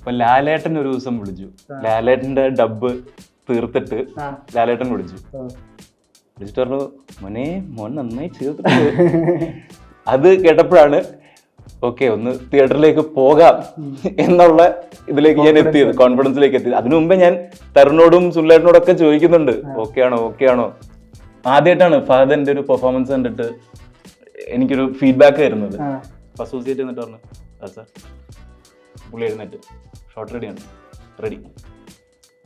അപ്പൊ ലാലേട്ടൻ ഒരു ദിവസം വിളിച്ചു. ലാലേട്ടന്റെ ഡബ്ബ് തീർത്തിട്ട് ലാലേട്ടൻ വിളിച്ചിട്ട് പറഞ്ഞു, മോൻ നന്നായി ചെയ്തിട്ടുണ്ട്. അത് കേട്ടപ്പോഴാണ് ഓക്കെ ഒന്ന് തിയേറ്ററിലേക്ക് പോകാം എന്നുള്ള ഇതിലേക്ക് ഞാൻ എത്തിയത്, കോൺഫിഡൻസിലേക്ക് എത്തിയത്. അതിനു മുമ്പേ ഞാൻ തരുണോടും സുനിലേട്ടനോടൊക്കെ ചോദിക്കുന്നുണ്ട് ഓക്കെ ആണോ. ആദ്യമായിട്ടാണ് ഫഹദിന്റെ ഒരു പെർഫോമൻസ് കണ്ടിട്ട് എനിക്കൊരു ഫീഡ്ബാക്ക് വരുന്നത്. അസോസിയേറ്റ് എന്നിട്ട് പറഞ്ഞു സാർ പുള്ളി എഴുന്നേറ്റ് ഷോർട്ട് റെഡി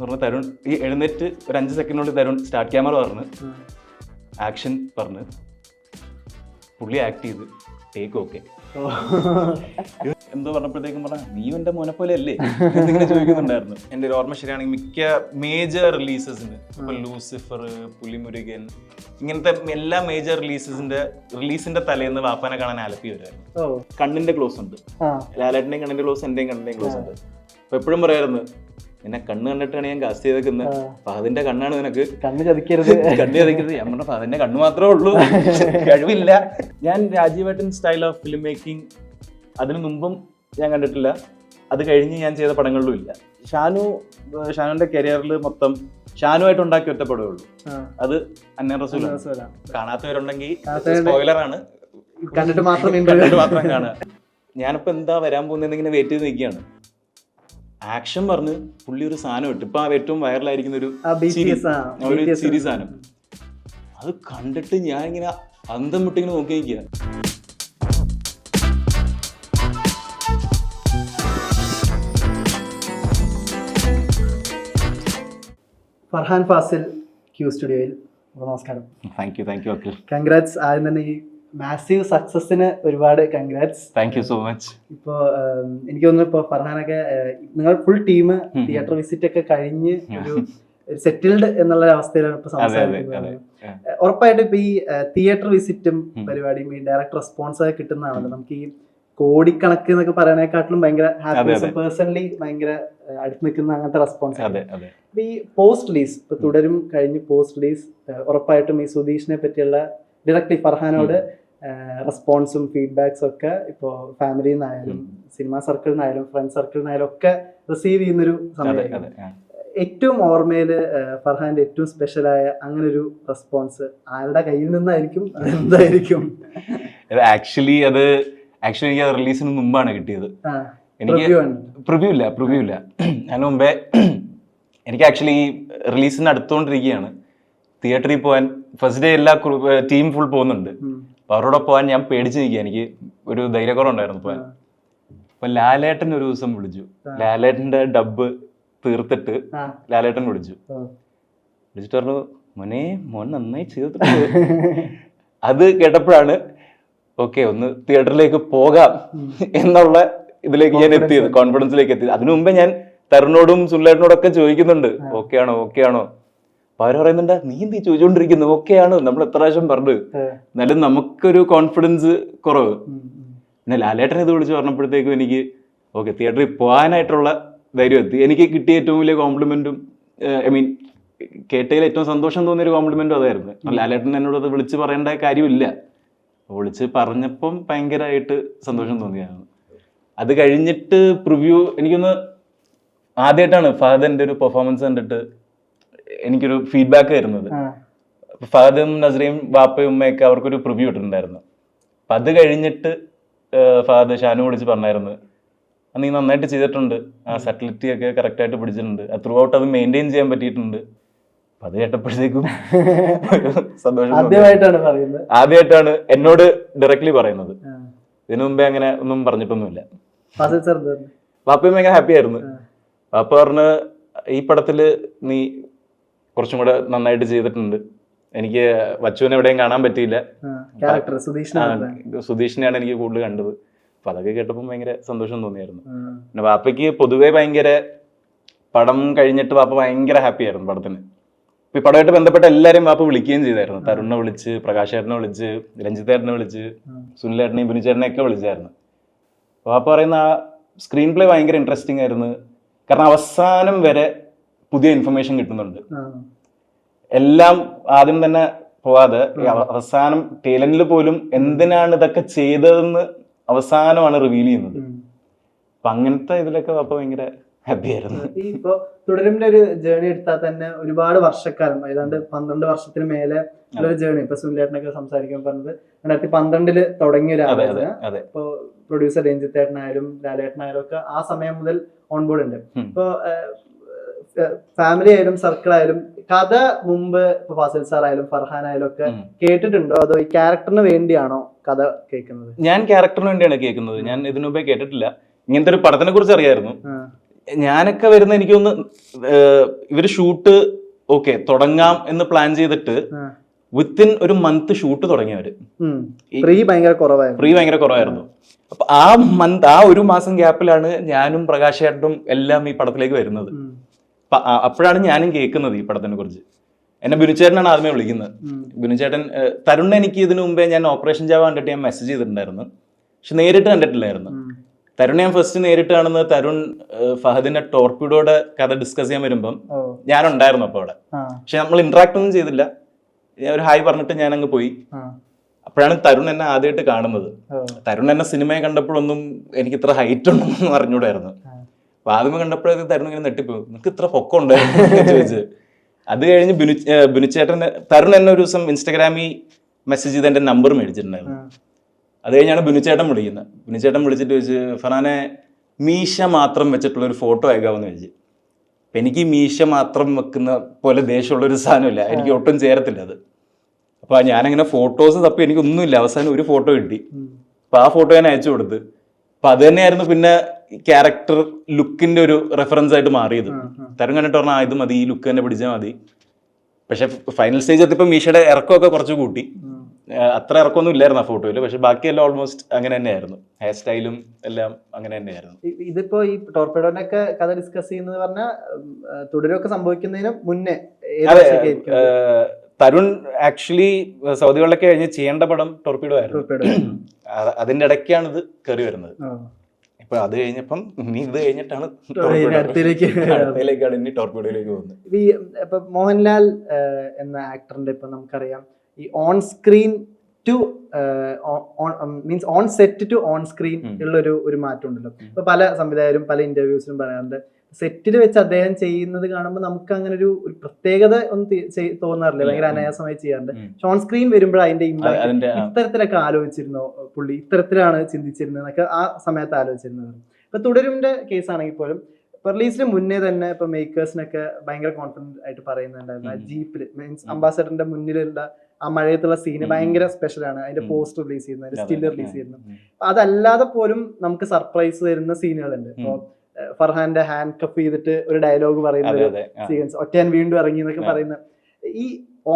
പറഞ്ഞ് തരുൺ ഈ എഴുന്നേറ്റ് ഒരു 5 സെക്കൻഡിനുള്ളിൽ തരുൺ സ്റ്റാർട്ട് ക്യാമറ പറഞ്ഞ് ആക്ഷൻ പറഞ്ഞ് പുള്ളി ആക്ട് ചെയ്ത് ടേക്ക് ഓക്കെ എന്തോ പറഞ്ഞപ്പോഴത്തേക്കും പറഞ്ഞ നീ എന്റെ മോനെ പോലെ അല്ലേ എന്നിങ്ങനെ ചോദിക്കുന്നുണ്ടായിരുന്നു. എൻ്റെ ഒരു ഓർമ്മ ശരിയാണെങ്കിൽ മിക്ക മേജർ റിലീസസിന് ഇപ്പൊ ലൂസിഫർ, പുലിമുരുകൻ ഇങ്ങനത്തെ എല്ലാ മേജർ റിലീസിന്റെ തലേന്ന് വാപ്പാനെ കാണാൻ ആലപ്പി വരുമായിരുന്നു. കണ്ണിന്റെ ക്ലോസ് ഉണ്ട്, ലാലേട്ടൻ്റെയും കണ്ണിന്റെ ക്ലോസ്, എന്റെയും കണ്ണിന്റെയും ക്ലോസ് ഉണ്ട്. അപ്പൊ എപ്പോഴും പറയായിരുന്നു എന്നെ കണ്ണ് കണ്ടിട്ടാണ് ഞാൻ കാസ്റ്റ് ചെയ്തേക്കുന്നത്, ഫഹദിന്റെ കണ്ണാണ് നിനക്ക്, കണ്ണ് ചതിക്കരുത്. ഞാൻ പറഞ്ഞ ഫഹദിന്റെ കണ്ണ് മാത്രമേ ഉള്ളൂ, കഴിവില്ല. ഞാൻ രാജീവേട്ടൻ സ്റ്റൈൽ ഓഫ് ഫിലിം മേക്കിംഗ് അതിനു മുമ്പും ഞാൻ കണ്ടിട്ടില്ല, അത് കഴിഞ്ഞ് ഞാൻ ചെയ്ത പടങ്ങളിലും ഇല്ല. ഷാനുവിന്റെ കരിയറിൽ മൊത്തം ഷാനുവായിട്ട് ഉണ്ടാക്കി ഒറ്റപ്പെടുകയുള്ളൂ, അത് അന്നൻ റസൂലാണ്. കാണാത്തവരുണ്ടെങ്കിൽ സ്പോയിലറാണ്, കണ്ടിട്ട് മാത്രം കാണുക. ഞാനിപ്പോ എന്താ വരാൻ പോകുന്നതെന്നിങ്ങനെ വെയിറ്റ് ചെയ്ത് നിൽക്കുകയാണ്. ആക്ഷൻ പറഞ്ഞ് പുള്ളി ഒരു സാധനം ഇട്ട്, ഇപ്പൊ ഏറ്റവും വൈറലായിരിക്കുന്ന ഒരു സീരീസ് സാധനം, അത് കണ്ടിട്ട് ഞാൻ ഇങ്ങനെ അന്തം വിട്ടിങ്ങനെ നോക്കി നിൽക്കുക. ഫർഹാൻ ഫാസിൽ ക്യൂ സ്റ്റുഡിയോയിൽ നമസ്കാരം. Thank you Akhil. കൺഗ്രാറ്റ്സ്. ആദ്യം തന്നെ ഈ മാസീവ് സക്സസിന് ഒരുപാട് congrats. Thank you so much. ഇപ്പോ എനിക്ക് തോന്നുന്നു ഇപ്പൊ ഫർഹാനൊക്കെ നിങ്ങൾ ഫുൾ ടീം തിയേറ്റർ വിസിറ്റ് ഒക്കെ കഴിഞ്ഞ് ഒരു സെറ്റിൽഡ് എന്നുള്ള അവസ്ഥയിലാണ് ഇപ്പൊ സംസാരിക്കുന്നത്. ഉറപ്പായിട്ടും ഇപ്പൊ ഈ തിയേറ്റർ വിസിറ്റും പരിപാടിയും ഈ ഡയറക്റ്റ് റെസ്പോൺസ് ഒക്കെ കിട്ടുന്നതാണല്ലോ. നമുക്ക് ഈ കോടിക്കണക്ക് എന്നൊക്കെ പറയണേക്കാട്ടിലും ഭയങ്കര ഹാപ്പിനെസ്, പേഴ്സണലി ഭയങ്കര അടുത്ത് നിൽക്കുന്ന അങ്ങനത്തെ റെസ്പോൺസ്. അപ്പൊ ഈ പോസ്റ്റ് റിലീസ് ഇപ്പൊ തുടരും കഴിഞ്ഞ് പോസ്റ്റ് റിലീസ് ഉറപ്പായിട്ടും ഈ സുധീഷിനെ പറ്റിയുള്ള ഡയറക്ട്ലി ഫർഹാനോട് റെസ്പോൺസും ഫീഡ്ബാക്സും ഒക്കെ ഇപ്പോൾ ഫാമിലിയിൽ നിന്നായാലും സിനിമാ സർക്കിളിൽ നിന്നായാലും ഫ്രണ്ട് സർക്കിളിൽ നിന്നായാലും ഒക്കെ റിസീവ് ചെയ്യുന്നൊരു സമയമാണ്. ഏറ്റവും ഓർമ്മയിൽ ഫർഹാന്റെ ഏറ്റവും സ്പെഷ്യലായ അങ്ങനെ ഒരു റെസ്പോൺസ് ആരുടെ കയ്യിൽ നിന്നായിരിക്കും, അതെന്തായിരിക്കും? ആക്ച്വലി എനിക്ക് അത് റിലീസിന് മുമ്പാണ് കിട്ടിയത്. എനിക്ക് പ്രിവ്യൂ ഇല്ല. അതിന് മുമ്പേ എനിക്ക് ആക്ച്വലി ഈ റിലീസിന് അടുത്തുകൊണ്ടിരിക്കുകയാണ്. തിയേറ്ററിൽ പോകാൻ ഫസ്റ്റ് ഡേ എല്ലാ ടീം ഫുൾ പോകുന്നുണ്ട്. അപ്പൊ അവരോടെ പോകാൻ ഞാൻ പേടിച്ച് നിൽക്കുക, എനിക്ക് ഒരു ധൈര്യക്കുറവുണ്ടായിരുന്നു പോകാൻ. അപ്പൊ ലാലേട്ടൻ ഒരു ദിവസം വിളിച്ചു. ലാലേട്ടന്റെ ഡബ്ബ് തീർത്തിട്ട് ലാലേട്ടൻ വിളിച്ചിട്ട് പറഞ്ഞു, മോൻ നന്നായി ചെയ്തിട്ടുണ്ട്. അത് കേട്ടപ്പോഴാണ് ഓക്കെ ഒന്ന് തിയേറ്ററിലേക്ക് പോകാം എന്നുള്ള ഇതിലേക്ക് ഞാൻ എത്തിയത്, കോൺഫിഡൻസിലേക്ക് എത്തിയത്. അതിനു മുമ്പേ ഞാൻ തരുണോടും സുനിലേട്ടനോടൊക്കെ ചോദിക്കുന്നുണ്ട് ഓക്കെ ആണോ. അപ്പൊ അവര് പറയുന്നുണ്ട് നീ എന്ത് ചോദിച്ചോണ്ടിരിക്കുന്നു, ഓക്കെയാണ്, നമ്മൾ എത്ര പ്രാവശ്യം പറഞ്ഞു. എന്നാലും നമുക്കൊരു കോൺഫിഡൻസ് കുറവ്. പിന്നെ ലാലേട്ടൻ ഇത് വിളിച്ച് പറഞ്ഞപ്പോഴത്തേക്കും എനിക്ക് ഓക്കെ തിയേറ്ററിൽ പോകാനായിട്ടുള്ള ധൈര്യം എത്തി. എനിക്ക് കിട്ടിയ ഏറ്റവും വലിയ കോംപ്ലിമെന്റും കേട്ടതിൽ ഏറ്റവും സന്തോഷം തോന്നിയൊരു കോംപ്ലിമെന്റും അതായിരുന്നു. ലാലേട്ടൻ എന്നോട് അത് വിളിച്ച് പറയേണ്ട കാര്യമില്ല, വിളിച്ച് പറഞ്ഞപ്പം ഭയങ്കരമായിട്ട് സന്തോഷം തോന്നിയാണ്. അത് കഴിഞ്ഞിട്ട് പ്രിവ്യൂ എനിക്കൊന്ന് ആദ്യമായിട്ടാണ് ഫഹദിന്റെ ഒരു പെർഫോമൻസ് കണ്ടിട്ട് എനിക്കൊരു ഫീഡ്ബാക്ക് വരുന്നത്. ഫഹദും നസ്രിയും വാപ്പയും ഉമ്മയൊക്കെ അവർക്കൊരു പ്രിവ്യൂ ഇട്ടിട്ടുണ്ടായിരുന്നു. അപ്പം അത് കഴിഞ്ഞിട്ട് ഫഹദ് ഷാനു വിളിച്ച് പറഞ്ഞായിരുന്നു നീ നന്നായിട്ട് ചെയ്തിട്ടുണ്ട്, ആ സട്ടിലിറ്റി ഒക്കെ കറക്റ്റായിട്ട് പിടിച്ചിട്ടുണ്ട്, ത്രൂ ഔട്ട് അത് മെയിൻറ്റെയിൻ ചെയ്യാൻ പറ്റിയിട്ടുണ്ട്. അപ്പം അത് കേട്ടപ്പോഴത്തേക്കും സന്തോഷം. ആദ്യമായിട്ടാണ് എന്നോട് ഡയറക്ട്ലി പറയുന്നത്. ഇതിനു മുമ്പേ അങ്ങനെ ഒന്നും പറഞ്ഞിട്ടൊന്നുമില്ല. വാപ്പയും ഭയങ്കര ഹാപ്പി ആയിരുന്നു. വാപ്പ പറഞ്ഞ് ഈ പടത്തില് നീ കുറച്ചും കൂടെ നന്നായിട്ട് ചെയ്തിട്ടുണ്ട്, എനിക്ക് വച്ചുവിനെ എവിടെയും കാണാൻ പറ്റിയില്ല, സുധീഷിനെയാണ് എനിക്ക് കൂടുതൽ കണ്ടത്. അപ്പൊ അതൊക്കെ കേട്ടപ്പോൾ ഭയങ്കര സന്തോഷം തോന്നിയായിരുന്നു. പിന്നെ വാപ്പയ്ക്ക് പൊതുവെ ഭയങ്കര പടം കഴിഞ്ഞിട്ട് വാപ്പ ഭയങ്കര ഹാപ്പി ആയിരുന്നു പടത്തിന്. ഇപ്പൊ ഈ പടമായിട്ട് ബന്ധപ്പെട്ട എല്ലാവരെയും വാപ്പ വിളിക്കുകയും ചെയ്തായിരുന്നു. തരുണിനെ വിളിച്ച്, പ്രകാശേട്ടനെ വിളിച്ച്, രഞ്ജിത്തേട്ടനെ വിളിച്ച്, സുനിലേട്ടനെയും ബിനുചേട്ടനെയൊക്കെ വിളിച്ചായിരുന്നു. വാപ്പ പറയുന്ന ആ സ്ക്രീൻ പ്ലേ ഭയങ്കര ഇൻട്രസ്റ്റിംഗ് ആയിരുന്നു. കാരണം അവസാനം വരെ പുതിയ ഇൻഫർമേഷൻ കിട്ടുന്നുണ്ട്. എല്ലാം ആദ്യം തന്നെ പോവാതെ അവസാനം ടേലന്റിൽ പോലും എന്തിനാണ് ഇതൊക്കെ ചെയ്തതെന്ന് അവസാനമാണ് റിവീൽ ചെയ്യുന്നത്. അപ്പൊ അങ്ങനത്തെ ഇതിലൊക്കെ അപ്പൊ ഭയങ്കര ഹാപ്പി ആയിരുന്നു. ഈ ഇപ്പൊ തുടരുമിന്റെ ഒരു ജേർണി എടുത്താൽ തന്നെ ഒരുപാട് വർഷക്കാലം, ഏതാണ്ട് 12 വർഷത്തിന് മേലെ ഉള്ള ഒരു ജേർണി. ഇപ്പൊ സുനിലേട്ടനൊക്കെ സംസാരിക്കാൻ പറഞ്ഞത് 2012 തുടങ്ങിയ ഒരു ആലോചന. ഇപ്പൊ പ്രൊഡ്യൂസർ രഞ്ജിത്തേട്ടനായാലും ലാലേട്ടനായാലും ഒക്കെ ആ സമയം മുതൽ ഓൺബോർഡ് ഉണ്ട്. ഇപ്പൊ ഫാമിലി ആയാലും സർക്കിൾ ആയാലും കഥ മുമ്പ് ഇപ്പൊ ഫാസിൽ സാർ ആയാലും ഫർഹാൻ ആയാലും ഒക്കെ കേട്ടിട്ടുണ്ടോ, അതോ ഈ ക്യാരക്ടറിന് വേണ്ടിയാണോ കഥ കേൾക്കുന്നത്? ഞാൻ ക്യാരക്ടറിന് വേണ്ടിയാണ് കേൾക്കുന്നത്. ഞാൻ ഇതിനു മുമ്പേ കേട്ടിട്ടില്ല. ഇങ്ങനത്തെ ഒരു പടത്തിനെ കുറിച്ച് അറിയായിരുന്നു. ഞാനൊക്കെ വരുന്ന എനിക്കൊന്ന് ഇവര് ഷൂട്ട് ഓക്കെ തുടങ്ങാം എന്ന് പ്ലാൻ ചെയ്തിട്ട് വിത്തിൻ ഒരു മന്ത് ഷൂട്ട് തുടങ്ങിയവര്. പ്രീ ഭയങ്കര കുറവായിരുന്നു. അപ്പൊ ആ ഒരു മാസം ഗ്യാപ്പിലാണ് ഞാനും പ്രകാശ് ചേട്ടനും എല്ലാം ഈ പടത്തിലേക്ക് വരുന്നത്. അപ്പോഴാണ് ഞാനും കേൾക്കുന്നത് ഈ പടത്തിനെ കുറിച്ച്. എന്നെ ബിനുചേട്ടനാണ് ആദ്യമേ വിളിക്കുന്നത്. ബിനുചേട്ടൻ തരുൺ എനിക്ക് ഇതിനു മുമ്പേ ഞാൻ ഓപ്പറേഷൻ ജാവ കണ്ടിട്ട് ഞാൻ മെസ്സേജ് ചെയ്തിട്ടുണ്ടായിരുന്നു, പക്ഷെ നേരിട്ട് കണ്ടിട്ടില്ലായിരുന്നു. തരുൺ ഞാൻ ഫസ്റ്റ് നേരിട്ട് കാണുന്നത് തരുൺ ഫഹദിന്റെ ടോർപിഡോയുടെ കഥ ഡിസ്കസ് ചെയ്യാൻ വരുമ്പം ഞാനുണ്ടായിരുന്നു അപ്പൊ അവിടെ. പക്ഷെ നമ്മൾ ഇന്ററാക്ട് ഒന്നും ചെയ്തില്ല. ഞാൻ ഒരു ഹായ് പറഞ്ഞിട്ട് ഞാൻ അങ്ങ് പോയി. അപ്പോഴാണ് തരുൺ എന്നെ ആദ്യമായിട്ട് കാണുന്നത്. തരുൺ എന്നെ സിനിമയെ കണ്ടപ്പോഴൊന്നും എനിക്ക് ഇത്ര ഹൈറ്റ് ഉണ്ടെന്ന് അറിഞ്ഞൂടായിരുന്നു. അപ്പൊ ആദ്യമേ കണ്ടപ്പോഴൊക്കെ തരുൺ ഇങ്ങനെ നെട്ടിപ്പോയി, നിനക്ക് ഇത്ര പൊക്കം ഉണ്ടായിരുന്നു ചോദിച്ചത്. അത് കഴിഞ്ഞ് ബിനുചേട്ടൻ തരുൺ എന്നെ ഒരു ദിവസം ഇൻസ്റ്റാഗ്രാമിൽ മെസ്സേജ് ചെയ്ത് എന്റെ നമ്പർ മേടിച്ചിട്ടുണ്ടായിരുന്നു. അത് കഴിഞ്ഞാണ് ബിനുചേട്ടൻ വിളിക്കുന്നത്. ബിനുചേട്ടൻ വിളിച്ചിട്ട് ചോദിച്ചു, ഫർഹാനെ മീശ മാത്രം വെച്ചിട്ടുള്ള ഒരു ഫോട്ടോ അയക്കാമെന്ന് ചോദിച്ചു. അപ്പൊ എനിക്ക് മീശ മാത്രം വെക്കുന്ന പോലെ ദേഷ്യമുള്ളൊരു സാധനമില്ല, എനിക്ക് ഒട്ടും ചേരത്തില്ല അത്. അപ്പൊ ഞാനങ്ങനെ ഫോട്ടോസ് തപ്പി എനിക്കൊന്നുമില്ല. അവസാനം ഒരു ഫോട്ടോ കിട്ടി. അപ്പൊ ആ ഫോട്ടോ ഞാൻ അയച്ചു കൊടുത്ത്. അപ്പൊ അത് തന്നെയായിരുന്നു പിന്നെ ക്യാരക്ടർ ലുക്കിന്റെ ഒരു റെഫറൻസ് ആയിട്ട് മാറിയത്. തരം കണ്ടിട്ട് പറഞ്ഞാൽ ഇത് മതി, ഈ ലുക്ക് തന്നെ പിടിച്ചാൽ മതി. പക്ഷെ ഫൈനൽ സ്റ്റേജ് എത്തിയപ്പോ മീശയുടെ ഇറക്കമൊക്കെ കുറച്ച് കൂട്ടി. അത്ര ഇറക്കമൊന്നും ഇല്ലായിരുന്നു ആ ഫോട്ടോയില്, പക്ഷെ ബാക്കിയെല്ലാം ഓൾമോസ്റ്റ് അങ്ങനെ തന്നെയായിരുന്നു. ഹെയർ സ്റ്റൈലും എല്ലാം അങ്ങനെ തന്നെയായിരുന്നു. ഇതിപ്പോ ഈ ടോർപെഡോനൊക്കെ കഥ ഡിസ്കസ് ചെയ്യുന്നത് പറഞ്ഞാൽ തുടരൊക്കെ സംഭവിക്കുന്നതിന് മുന്നേ തരുൺ ആക്ച്വലി സൗദി വെള്ളക്ക് കഴിഞ്ഞ് ചെയ്യേണ്ട പടം ടോർപീഡോ ആയിരുന്നു. അതിന്റെ ഇടയ്ക്കാണ് ഇത് കയറി വരുന്നത്. ഇപ്പൊ അത് കഴിഞ്ഞപ്പം ഇനി ഇത് കഴിഞ്ഞിട്ടാണ് അടുത്തയിലേക്കാണ് ഇനി ടോർപീഡോയിലേക്ക് പോകുന്നത്. ഇപ്പൊ മോഹൻലാൽ എന്ന ആക്ടറിന്റെ ഇപ്പൊ നമുക്കറിയാം ഈ on screen to means on set to on screen ഉള്ള ഒരു മാറ്റം ഉണ്ടല്ലോ. ഇപ്പൊ പല സംവിധായകരും പല ഇന്റർവ്യൂസിലും പറയാറുണ്ട്, സെറ്റിൽ വെച്ച് അദ്ദേഹം ചെയ്യുന്നത് കാണുമ്പോൾ നമുക്ക് അങ്ങനെ ഒരു പ്രത്യേകത ഒന്നും തോന്നാറില്ല, ഭയങ്കര അനായാസമായി ചെയ്യാറുണ്ട്. ഓൺ സ്ക്രീൻ വരുമ്പോൾ അതിന്റെ ഇമ്പാക്ട് ഇത്തരത്തിലൊക്കെ ആലോചിച്ചിരുന്നോ പുള്ളി, ഇത്തരത്തിലാണ് ചിന്തിച്ചിരുന്നത് എന്നൊക്കെ ആ സമയത്ത് ആലോചിച്ചിരുന്നത്. ഇപ്പൊ തുടരുമിന്റെ കേസ് ആണെങ്കിൽ പോലും റിലീസിന് മുന്നേ തന്നെ ഇപ്പൊ മേക്കേഴ്സിനൊക്കെ ഭയങ്കര കോൺഫിഡന്റ് ആയിട്ട് പറയുന്നുണ്ടായിരുന്നു. ആ ജീപ്പില് മീൻസ് അംബാസഡറിന്റെ മുന്നിലുള്ള ആ മഴയത്തുള്ള സീന് ഭയങ്കര സ്പെഷ്യലാണ്. അതിന്റെ പോസ്റ്റർ റിലീസ് ചെയ്യുന്നത്, അതിന്റെ സ്റ്റിൽ റിലീസ് ചെയ്യുന്നത്. അതല്ലാതെ പോലും നമുക്ക് സർപ്രൈസ് തരുന്ന സീനുകളുണ്ട്. ഇപ്പൊ ഫർഹാന്റെ ഹാൻഡ് കപ്പ് ചെയ്തിട്ട് ഒരു ഡയലോഗ് പറയുന്ന സീക്വൻസ്, ഒറ്റയാൻ വീണ്ടും ഇറങ്ങി എന്നൊക്കെ പറയുന്ന ഈ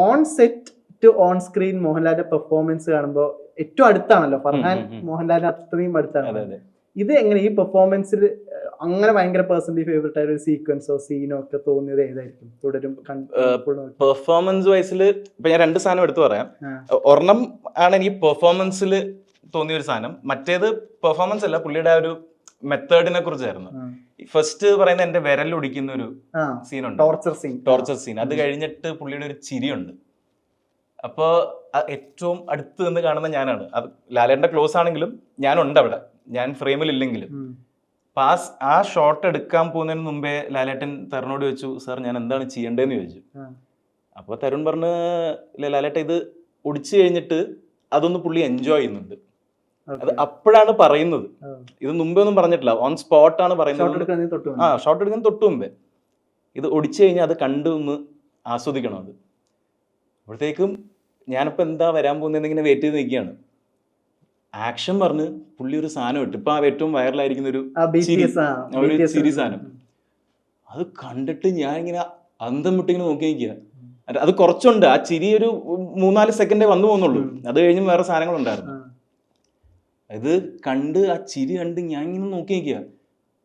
on set to on screen മോഹൻലാലിന്റെ പെർഫോമൻസ് കാണുമ്പോൾ ഏറ്റവും അടുത്താണല്ലോ ഫർഹാൻ മോഹൻലാലിന് അത്രയും അടുത്താണ്. ഇത് എങ്ങനെ ഈ പെർഫോമൻസിൽ അങ്ങനെ ഭയങ്കര പേഴ്സണലി ഫേവറേറ്റ് ആയ ഒരു സീക്വൻസോ സീനോ ഒക്കെ തോന്നിയത് ഏതായിരിക്കും തുടരും? പെർഫോമൻസ് വൈസിൽ ഇപ്പൊ ഞാൻ രണ്ട് സാധനം എടുത്തു പറയാം. ഒരെണ്ണം ആണ് എനിക്ക് പെർഫോമൻസിൽ തോന്നിയ ഒരു സാധനം, മറ്റേത് പെർഫോമൻസ് അല്ല, പുള്ളിയുടെ ആ ഒരു മെത്തേഡിനെ കുറിച്ചായിരുന്നു. ഫസ്റ്റ് പറയുന്നത് എന്റെ വിരലൊടിക്കുന്ന ഒരു സീനുണ്ട്, ടോർച്ചർ സീൻ. അത് കഴിഞ്ഞിട്ട് പുള്ളിയുടെ ഒരു ചിരിയുണ്ട്. അപ്പൊ ഏറ്റവും അടുത്ത് നിന്ന് കാണുന്ന ഞാനാണ്. അത് ലാലേട്ടന്റെ ക്ലോസ് ആണെങ്കിലും ഞാനുണ്ട് അവിടെ, ഞാൻ ഫ്രെയിമിൽ ഇല്ലെങ്കിലും. അപ്പൊ ആ ഷോട്ട് എടുക്കാൻ പോകുന്നതിന് മുമ്പേ ലാലേട്ടൻ തരുണോട് ചോദിച്ചു, സാർ ഞാൻ എന്താണ് ചെയ്യേണ്ടതെന്ന് ചോദിച്ചു. അപ്പൊ തരുൺ പറഞ്ഞ്, ലാലേട്ട ഇത് ഒടിച്ചു കഴിഞ്ഞിട്ട് അതൊന്ന് പുള്ളി എൻജോയ് ചെയ്യുന്നുണ്ട്. അത് അപ്പോഴാണ് പറയുന്നത്, ഇത് മുമ്പേ ഒന്നും പറഞ്ഞിട്ടില്ല, ഓൺ സ്പോട്ടാണ് പറയുന്നത്. ഷോട്ട് എടുക്കുന്ന തൊട്ട് മുമ്പേ ഇത് ഒടിച്ചു കഴിഞ്ഞാൽ അത് കണ്ടു ഒന്ന് ആസ്വദിക്കണം. അത് അപ്പോഴത്തേക്കും ഞാനിപ്പോ എന്താ വരാൻ പോകുന്നതെന്ന് ഇങ്ങനെ വെയിറ്റ് ചെയ്ത് നിൽക്കുകയാണ്. ആക്ഷൻ പറഞ്ഞ് പുള്ളി ഒരു സാധനം ഇട്ട്, ഇപ്പൊ ഏറ്റവും വൈറലായിരിക്കുന്ന ഒരു ചിരി സാധനം, അത് കണ്ടിട്ട് ഞാൻ ഇങ്ങനെ അന്തം വിട്ടിങ്ങനെ നോക്കി നിൽക്കുക. അത് കുറച്ചുണ്ട്, ആ ചിരി ഒരു 3-4 സെക്കൻഡേ വന്നു പോകുന്നുള്ളൂ. അത് കഴിഞ്ഞും വേറെ സാധനങ്ങളുണ്ടായിരുന്നു. ഇത് കണ്ട് ആ ചിരി കണ്ട് ഞാൻ ഇങ്ങനെ നോക്കി നിൽക്കുക.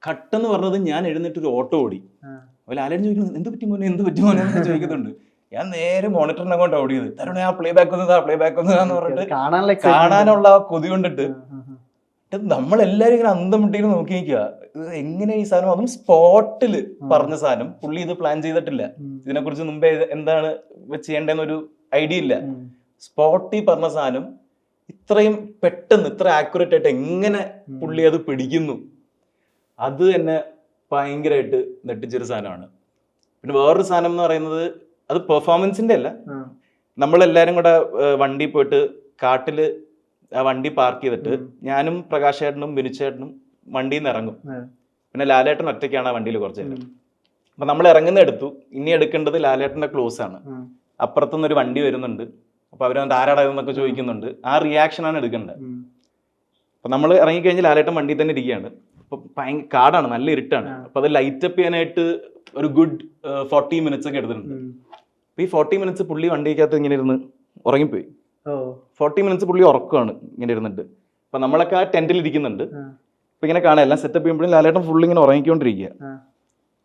കട്ടെന്ന് പറഞ്ഞത് ഞാൻ എഴുന്നേറ്റ് ഒരു ഓട്ടോ ഓടി. അതുപോലെ ആരും ചോദിക്കുന്നത് എന്ത് പറ്റി മോനെ എന്ന് ചോദിക്കുന്നുണ്ട്. ഞാൻ നേരെ മോണിറ്ററിനെ കൊണ്ട് ഓടിയത്, തരുണേ ആ പ്ലേ ബാക്ക് ഒന്നതാന്ന് പറഞ്ഞിട്ട് കാണാനുള്ള ആ കൊതി കൊണ്ടിട്ട് നമ്മളെല്ലാരും ഇങ്ങനെ അന്തം മുട്ടിങ്ങനെ നോക്കി നിൽക്കുക. എങ്ങനെ ഈ സാധനം, അതും സ്പോട്ടില് പറഞ്ഞ സാധനം, പുള്ളി ഇത് പ്ലാൻ ചെയ്തിട്ടില്ല, ഇതിനെ കുറിച്ച് മുമ്പേ എന്താണ് ചെയ്യേണ്ടെന്നൊരു ഐഡിയ ഇല്ല. സ്പോട്ടിൽ പറഞ്ഞ സാധനം ഇത്രയും പെട്ടെന്ന് ഇത്ര ആക്യുറേറ്റ് ആയിട്ട് എങ്ങനെ പുള്ളി അത് പിടിക്കുന്നു, അത് എന്നെ ഭയങ്കരമായിട്ട് നെട്ടിച്ചൊരു സാധനമാണ്. പിന്നെ വേറൊരു സാധനം എന്ന് പറയുന്നത് അത് പെർഫോമൻസിന്റെ അല്ല, നമ്മളെല്ലാരും കൂടെ വണ്ടി പോയിട്ട് കാട്ടില് ആ വണ്ടി പാർക്ക് ചെയ്തിട്ട് ഞാനും പ്രകാശ് ചേട്ടനും ബിനുചേട്ടനും വണ്ടിയിൽ നിന്ന് ഇറങ്ങും. പിന്നെ ലാലേട്ടൻ ഒറ്റയ്ക്കാണ് ആ വണ്ടിയിൽ കുറച്ച് നേരം. അപ്പൊ നമ്മൾ ഇറങ്ങുന്ന എടുത്തു, ഇനി എടുക്കേണ്ടത് ലാലേട്ടന്റെ ക്ലോസ് ആണ്. അപ്പുറത്തുനിന്ന് ഒരു വണ്ടി വരുന്നുണ്ട്, അപ്പൊ അവരവന്റെ ആരാടാ എന്നൊക്കെ ചോദിക്കുന്നുണ്ട്. ആ റിയാക്ഷനാണ് എടുക്കേണ്ടത്. അപ്പൊ നമ്മൾ ഇറങ്ങിക്കഴിഞ്ഞ് ലാലേട്ടൻ വണ്ടിയിൽ തന്നെ ഇരിക്കുകയാണ്. അപ്പൊ കാടാണ്, നല്ല ഇരുട്ടാണ്. അപ്പൊ അത് ലൈറ്റപ്പ് ചെയ്യാനായിട്ട് ഒരു ഗുഡ് 40 മിനിറ്റ്സ് ഒക്കെ എടുത്തിട്ടുണ്ട്. അപ്പൊ ഈ 40 മിനിറ്റ്സ് പുള്ളി വണ്ടിക്കകത്ത് ഇങ്ങനെ ഇരുന്ന് ഉറങ്ങിപ്പോയി. 40 മിനിറ്റ്സ് പുള്ളി ഉറക്കമാണ് ഇങ്ങനെ ഇരുന്നിട്ട്. അപ്പൊ നമ്മളൊക്കെ ആ ടെന്റിൽ ഇരിക്കുന്നുണ്ട്. അപ്പൊ ഇങ്ങനെ കാണാം, എല്ലാം സെറ്റപ്പ് ചെയ്യുമ്പോഴും ലാലേട്ടൻ ഫുള്ളി ഇങ്ങനെ ഉറങ്ങിക്കൊണ്ടിരിക്കുക.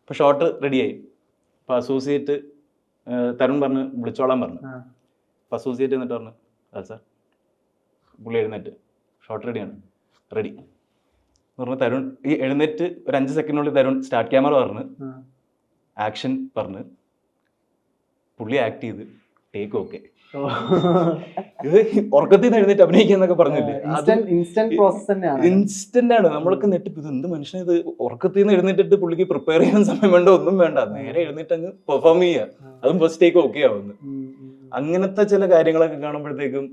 അപ്പൊ ഷോട്ട് റെഡിയായി. അപ്പൊ അസോസിയേറ്റ് തരുൺ പറഞ്ഞ് വിളിച്ചോളാൻ പറഞ്ഞു. അപ്പൊ അസോസിയേറ്റ് എന്നിട്ട് പറഞ്ഞു, അതെ സാർ. പുള്ളി എഴുന്നേറ്റ്, ഷോട്ട് റെഡിയാണ്, റെഡി എന്ന് പറഞ്ഞു. തരുൺ ഈ എഴുന്നേറ്റ് ഒരു 5 സെക്കൻഡിനുള്ളിൽ തരുൺ സ്റ്റാർട്ട് ക്യാമറ പറഞ്ഞ് ആക്ഷൻ പറഞ്ഞ് പുള്ളി ആക്ട് ചെയ്ത് ടേക്ക് ഓക്കെ. ഇത് ഉറക്കത്തിൽ നിന്ന് എഴുന്നേറ്റ് അഭിനയിക്കാന്നൊക്കെ പറഞ്ഞില്ലേ, ഇൻസ്റ്റന്റ് ആണ്. നമ്മളൊക്കെ നെട്ടിപ്പ്, ഇത് എന്ത് മനുഷ്യൻ, ഇത് ഉറക്കത്തിൽ നിന്ന് എഴുന്നേറ്റിട്ട് പുള്ളിക്ക് പ്രിപ്പയർ ചെയ്യാൻ സമയം വേണ്ട, ഒന്നും വേണ്ട, നേരെ എഴുന്നേറ്റ് അങ്ങ് പെർഫോം ചെയ്യുക, അതും ഫസ്റ്റ് ടേക്ക് ഓക്കെ ആവുന്നു. അങ്ങനത്തെ ചില കാര്യങ്ങളൊക്കെ കാണുമ്പോഴത്തേക്കും